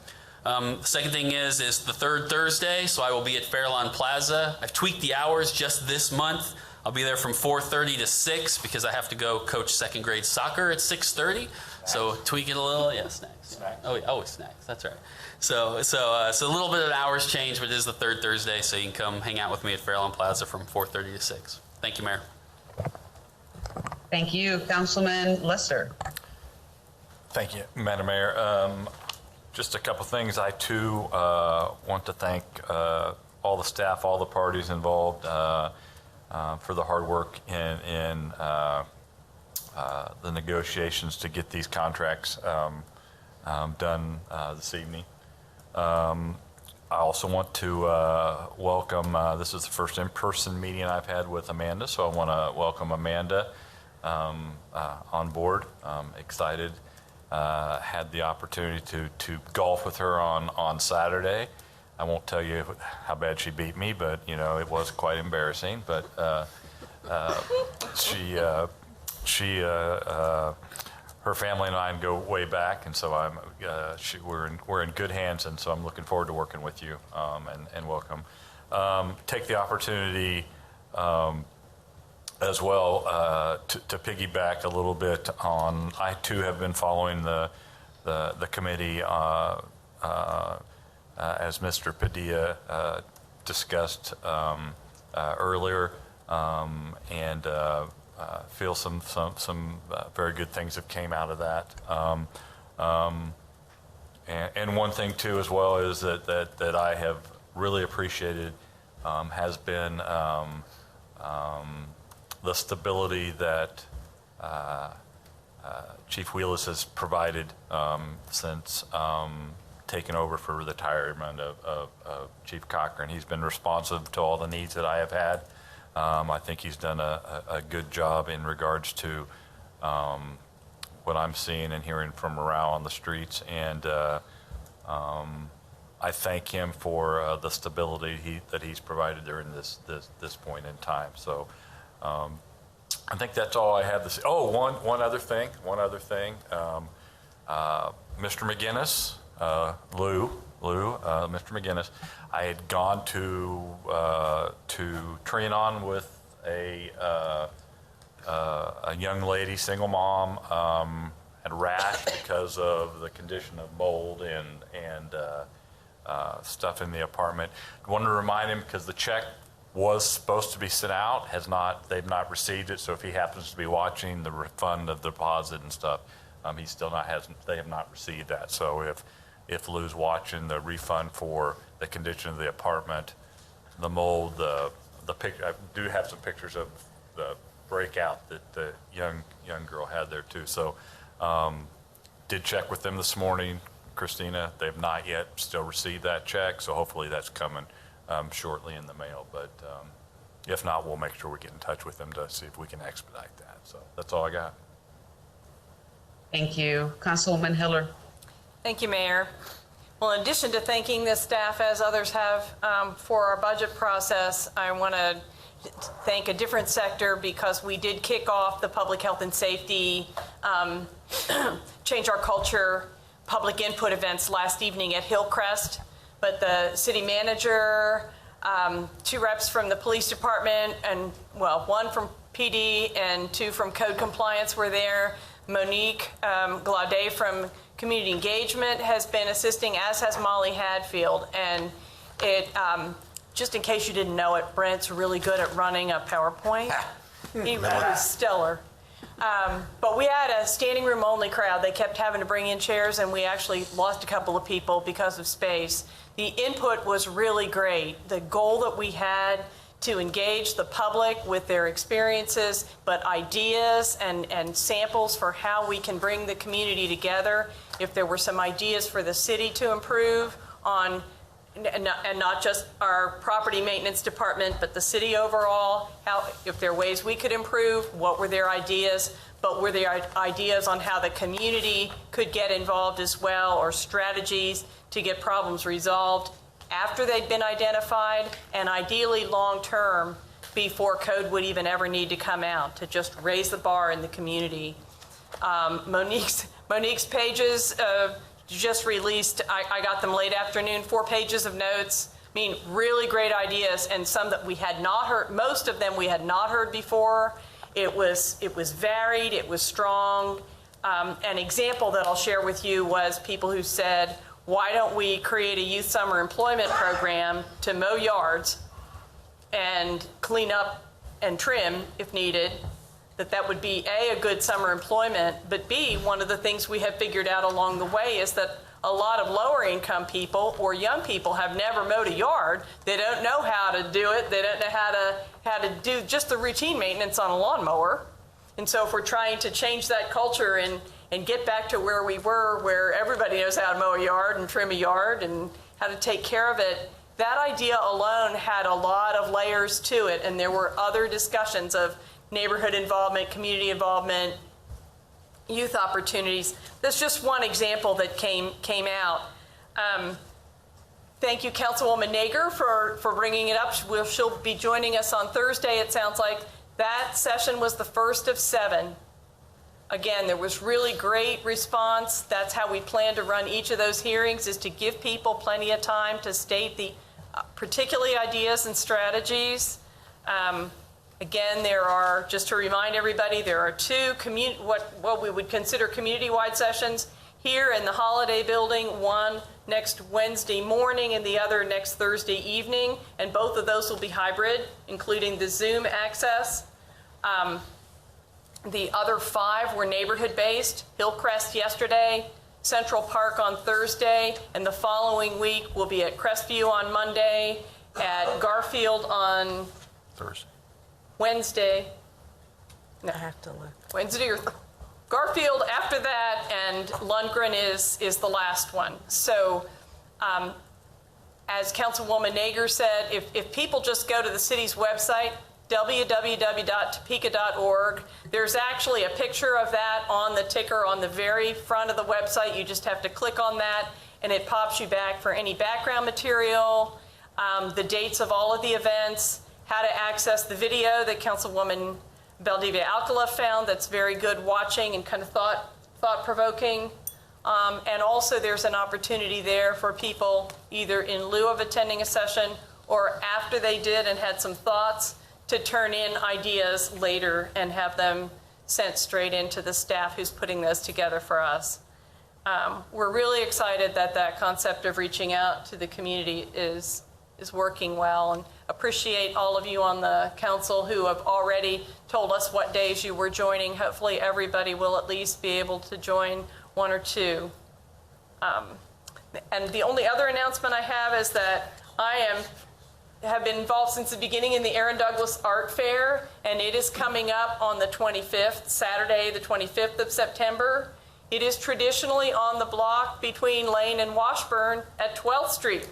The second thing is the third Thursday, so I will be at Fairlawn Plaza. I've tweaked the hours just this month. I'll be there from 4:30 to 6 because I have to go coach second grade soccer at 6:30. So tweak it a little. Yeah, snacks. Oh, yeah, always snacks. That's right. So a little bit of an hours change, but it is the third Thursday, so you can come hang out with me at Fairlawn Plaza from 4:30 to 6. Thank you, Mayor. Thank you. Councilman Lesser. Thank you, Madam Mayor. Just a couple things. I, too, want to thank all the staff, all the parties involved for the hard work in the negotiations to get these contracts done this evening. I also want to welcome, this is the first in-person meeting I've had with Amanda, so I want to welcome Amanda on board. Excited. Had the opportunity to golf with her on Saturday. I won't tell you how bad she beat me, but you know it was quite embarrassing. But her family and I go way back, and so we're in good hands, and so I'm looking forward to working with you and welcome. Take the opportunity as well to piggyback a little bit on. I too have been following the committee as Mr. Padilla discussed earlier, and feel some very good things have came out of that. And one thing too as well is that I have really appreciated has been the stability that Chief Wheelis has provided since taking over for the retirement of Chief Cochran. He's been responsive to all the needs that I have had. I think he's done a good job in regards to what I'm seeing and hearing from morale on the streets, and I thank him for the stability that he's provided during this point in time. So I think that's all I have to say. Oh, one other thing. Mr. McGinnis, Lou, Mr. McGinnis, I had gone to Trianon with a young lady, single mom, had a rash because of the condition of mold and stuff in the apartment. I wanted to remind him because the check was supposed to be sent out, they've not received it. So if he happens to be watching the refund of the deposit and stuff, he still they have not received that. So if Lou's watching, the refund for the condition of the apartment, the mold, the picture, I do have some pictures of the breakout that the young girl had there too. So did check with them this morning, Christina. They've not yet still received that check, so hopefully that's coming shortly in the mail. But if not, we'll make sure we get in touch with them to see if we can expedite that. So that's all I got. Thank you. Councilwoman Hiller. Thank you, Mayor. Well, in addition to thanking the staff, as others have, for our budget process, I want to thank a different sector because we did kick off the public health and safety, change our culture, public input events last evening at Hillcrest. But the city manager, 2 reps from the police department, and well, 1 from PD and 2 from code compliance were there. Monique Glaudet from community engagement has been assisting, as has Molly Hadfield. And it, just in case you didn't know it, Brent's really good at running a PowerPoint. He was stellar. But we had a standing room only crowd. They kept having to bring in chairs, and we actually lost a couple of people because of space. The input was really great. The goal that we had to engage the public with their experiences, but ideas and samples for how we can bring the community together. If there were some ideas for the city to improve on, and not just our property maintenance department, but the city overall, if there are ways we could improve, what were their ideas, but were there ideas on how the community could get involved as well, or strategies to get problems resolved after they'd been identified, and ideally long-term before code would even ever need to come out, to just raise the bar in the community. Monique's pages just released, I got them late afternoon, 4 pages of notes. I mean, really great ideas, and some that we had not heard, most of them we had not heard before. It was varied, it was strong. An example that I'll share with you was people who said, why don't we create a youth summer employment program to mow yards and clean up and trim if needed? That would be A, a good summer employment, but B, one of the things we have figured out along the way is that a lot of lower income people or young people have never mowed a yard. They don't know how to do it. They don't know how to do just the routine maintenance on a lawnmower. And so if we're trying to change that culture and get back to where we were, where everybody knows how to mow a yard and trim a yard how to take care of it. That idea alone had a lot of layers to it, and there were other discussions of neighborhood involvement, community involvement, youth opportunities. That's just one example that came out. Thank you, Councilwoman Nager, for bringing it up. She'll be joining us on Thursday, it sounds like. That session was the first of 7. Again, there was really great response. That's how we plan to run each of those hearings, is to give people plenty of time to state the particularly ideas and strategies. Again, there are, just to remind everybody, there are 2 what we would consider community-wide sessions here in the Holiday Building, one next Wednesday morning and the other next Thursday evening, and both of those will be hybrid, including the Zoom access. The other 5 were neighborhood-based. Hillcrest yesterday, Central Park on Thursday, and the following week we'll be at Crestview on Monday, at Garfield on Thursday. Wednesday. No, I have to look. Wednesday or Garfield after that, and Lundgren is the last one. So as Councilwoman Nager said, if people just go to the city's website, www.topeka.org, there's actually a picture of that on the ticker on the very front of the website. You just have to click on that, and it pops you back for any background material, the dates of all of the events, how to access the video that Councilwoman Valdivia Alcala found that's very good watching and kind of thought-provoking. And also there's an opportunity there for people either in lieu of attending a session or after they did and had some thoughts to turn in ideas later and have them sent straight into the staff who's putting those together for us. We're really excited that that concept of reaching out to the community is working well, and appreciate all of you on the council who have already told us what days you were joining. Hopefully everybody will at least be able to join 1 or 2. And the only other announcement I have is that I have been involved since the beginning in the Aaron Douglas Art Fair, and it is coming up on the 25th, Saturday, the 25th of September. It is traditionally on the block between Lane and Washburn at 12th Street.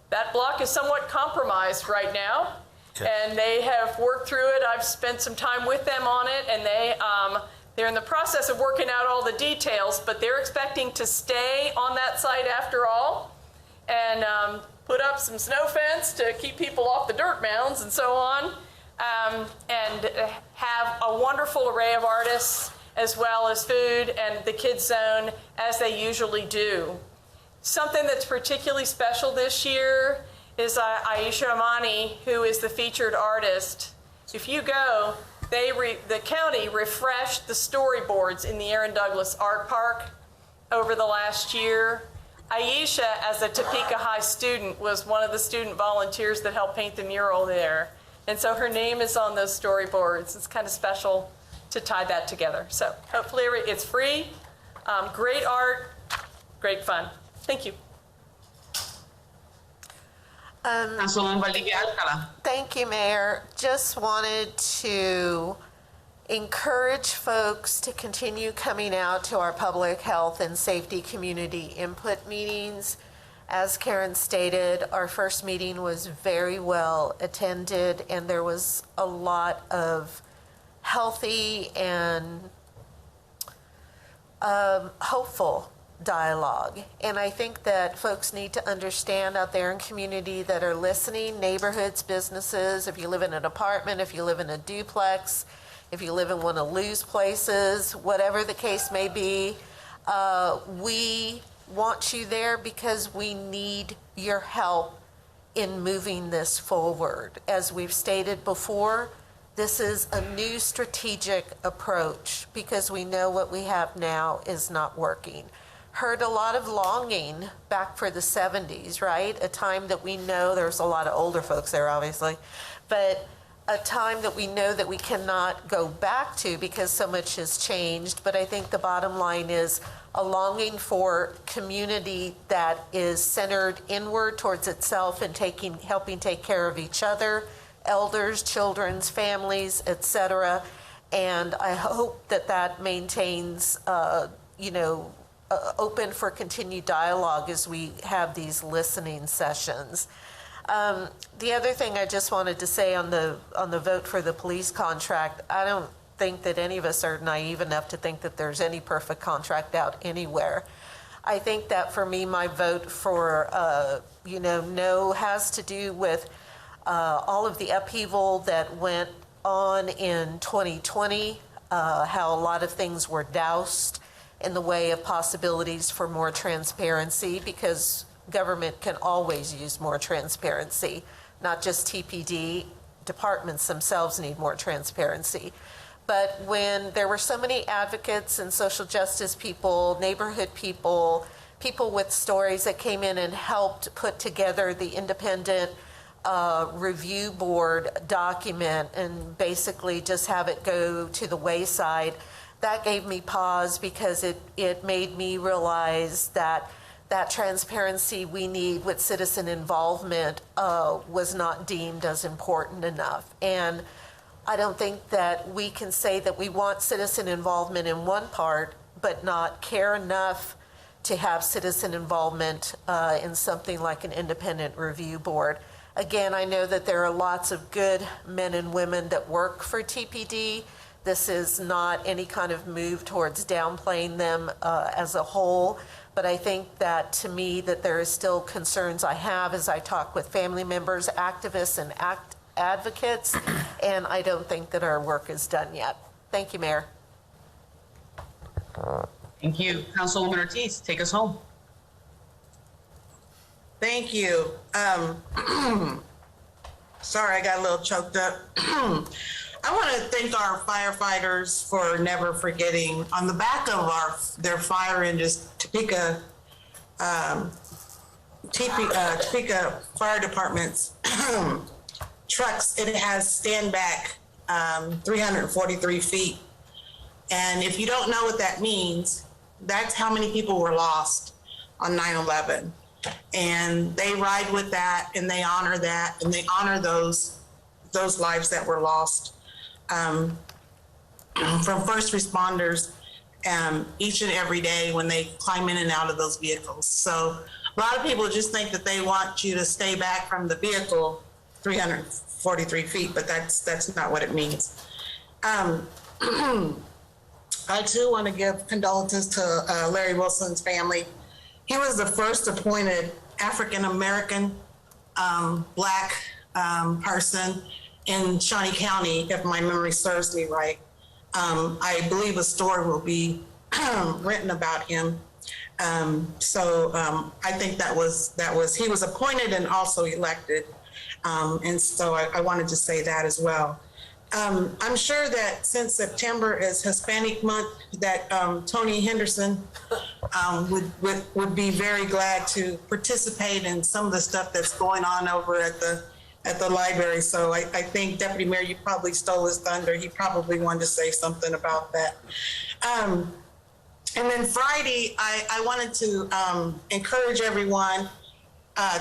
That block is somewhat compromised right now, and they have worked through it. I've spent some time with them on it, and they're in the process of working out all the details, but they're expecting to stay on that site after all, and put up some snow fence to keep people off the dirt mounds and so on, and have a wonderful array of artists as well as food and the kids zone as they usually do. Something that's particularly special this year is Aisha Amani, who is the featured artist. If you go, the county refreshed the storyboards in the Aaron Douglas Art Park over the last year. Aisha, as a Topeka High student, was one of the student volunteers that helped paint the mural there. And so her name is on those storyboards. It's kind of special to tie that together. So hopefully it's free, great art, great fun. Thank you. Councilwoman Valdivia Alcala. Thank you, Mayor. Just wanted to encourage folks to continue coming out to our public health and safety community input meetings. As Karen stated, our first meeting was very well attended, and there was a lot of healthy and hopeful dialogue. And I think that folks need to understand out there in community that are listening, neighborhoods, businesses, if you live in an apartment, if you live in a duplex, if you live in one of Lou's places, whatever the case may be, we want you there because we need your help in moving this forward. As we've stated before, this is a new strategic approach because we know what we have now is not working. Heard a lot of longing back for the 70s, right? A time that we know, there's a lot of older folks there, obviously, but a time that we know that we cannot go back to because so much has changed. But I think the bottom line is a longing for community that is centered inward towards itself and helping take care of each other, elders, children's, families, etc. And I hope that that maintains, open for continued dialogue as we have these listening sessions. The other thing I just wanted to say on the vote for the police contract, I don't think that any of us are naive enough to think that there's any perfect contract out anywhere. I think that for me, my vote for, no has to do with all of the upheaval that went on in 2020, how a lot of things were doused in the way of possibilities for more transparency, because government can always use more transparency, not just TPD. Departments themselves need more transparency. But when there were so many advocates and social justice people, neighborhood people, people with stories that came in and helped put together the independent review board document and basically just have it go to the wayside, that gave me pause, because it made me realize that transparency we need with citizen involvement was not deemed as important enough. And I don't think that we can say that we want citizen involvement in one part, but not care enough to have citizen involvement in something like an independent review board. Again, I know that there are lots of good men and women that work for TPD. This is not any kind of move towards downplaying them as a whole, but I think that, to me, that there is still concerns I have as I talk with family members, activists, and advocates, and I don't think that our work is done yet. Thank you, Mayor. Thank you. Councilwoman Ortiz, take us home. Thank you. Sorry, I got a little choked up. I want to thank our firefighters for never forgetting. On the back of their fire engines, Topeka Fire Department's trucks, it has stand back 343 feet. And if you don't know what that means, that's how many people were lost on 9/11. And they ride with that, and they honor that, and they honor those lives that were lost from first responders each and every day when they climb in and out of those vehicles. So a lot of people just think that they want you to stay back from the vehicle 343 feet, but that's not what it means. I too want to give condolences to Larry Wilson's family. He was the first appointed African-American Black person in Shawnee County, if my memory serves me right. I believe a story will be written about him. So I think that was he was appointed and also elected. And so I wanted to say that as well. I'm sure that since September is Hispanic Month, that Tony Henderson would be very glad to participate in some of the stuff that's going on over at the library. So I think, Deputy Mayor, you probably stole his thunder. He probably wanted to say something about that. And then Friday, I wanted to encourage everyone.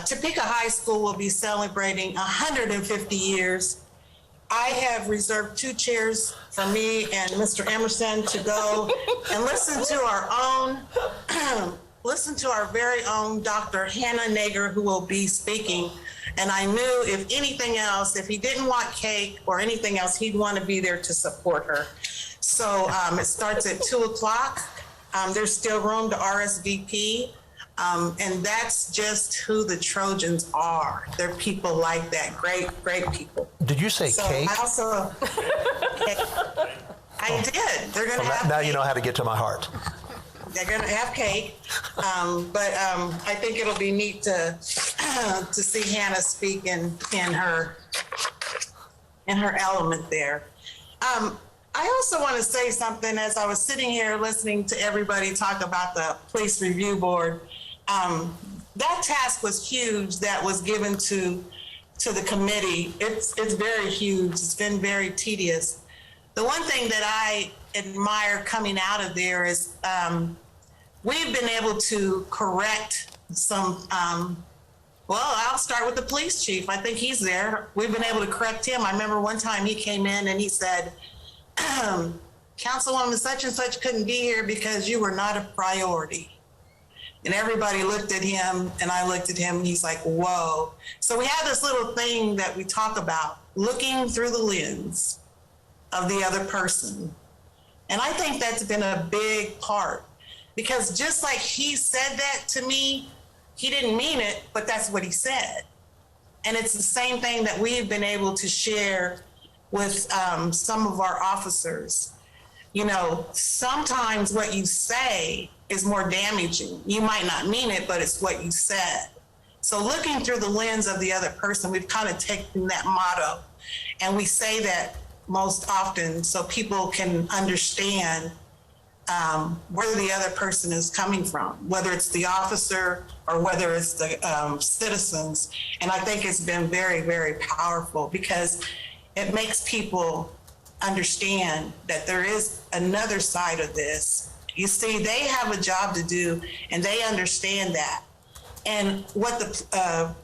Topeka High School will be celebrating 150 years. I have reserved 2 chairs for me and Mr. Emerson to go and listen to our very own Dr. Hannah Nager, who will be speaking. And I knew if anything else, if he didn't want cake or anything else, he'd want to be there to support her. So it starts at 2:00. There's still room to RSVP. And that's just who the Trojans are. They're people like that, great people. Did you say cake? I also, I did. They're going to have now cake. You know how to get to my heart. They're going to have cake, but I think it'll be neat to see Hannah speak in her element there. I also want to say something. As I was sitting here listening to everybody talk about the Police Review Board, that task was huge that was given to the committee. It's very huge. It's been very tedious. The one thing that I admire coming out of there is we've been able to correct some, well, I'll start with the police chief. I think he's there. We've been able to correct him. I remember one time he came in and he said, Councilwoman such and such couldn't be here because you were not a priority. And everybody looked at him, and I looked at him, and he's like, whoa. So we have this little thing that we talk about, looking through the lens of the other person. And I think that's been a big part, because just like he said that to me, he didn't mean it, but that's what he said. And it's the same thing that we've been able to share with some of our officers. You know, sometimes what you say is more damaging. You might not mean it, but it's what you said. So looking through the lens of the other person, we've kind of taken that motto, and we say that most often so people can understand where the other person is coming from, whether it's the officer or whether it's the citizens. And I think it's been very, very powerful, because it makes people understand that there is another side of this. You see, they have a job to do, and they understand that. And what the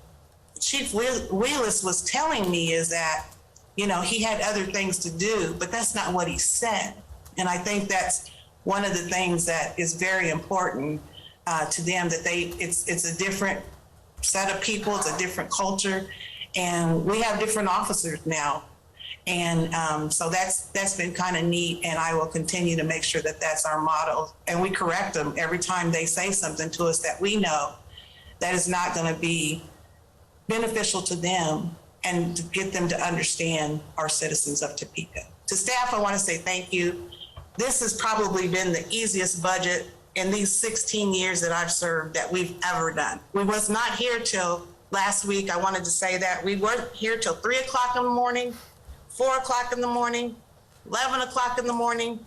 Chief Wheelis was telling me is that, you know, he had other things to do, but that's not what he said. And I think that's one of the things that is very important to them, that it's a different set of people, it's a different culture, and we have different officers now. And so that's been kind of neat, and I will continue to make sure that that's our motto. And we correct them every time they say something to us that we know that is not going to be beneficial to them, and to get them to understand our citizens of Topeka. To staff, I want to say thank you. This has probably been the easiest budget in these 16 years that I've served that we've ever done. We was not here till last week. I wanted to say that. We weren't here till 3 o'clock in the morning, 4 o'clock in the morning, 11 o'clock in the morning.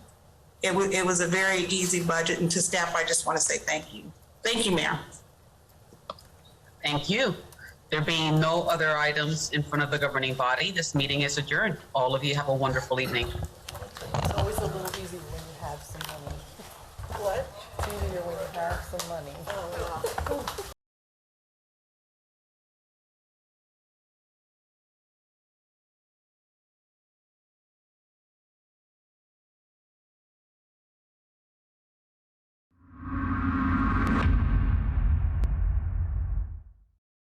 It was a very easy budget, and to staff, I just want to say thank you. Thank you, Mayor. Thank you. There being no other items in front of the governing body, this meeting is adjourned. All of you have a wonderful evening. It's always a little easier when you have some money. What? It's easier when you have some money. Oh, yeah.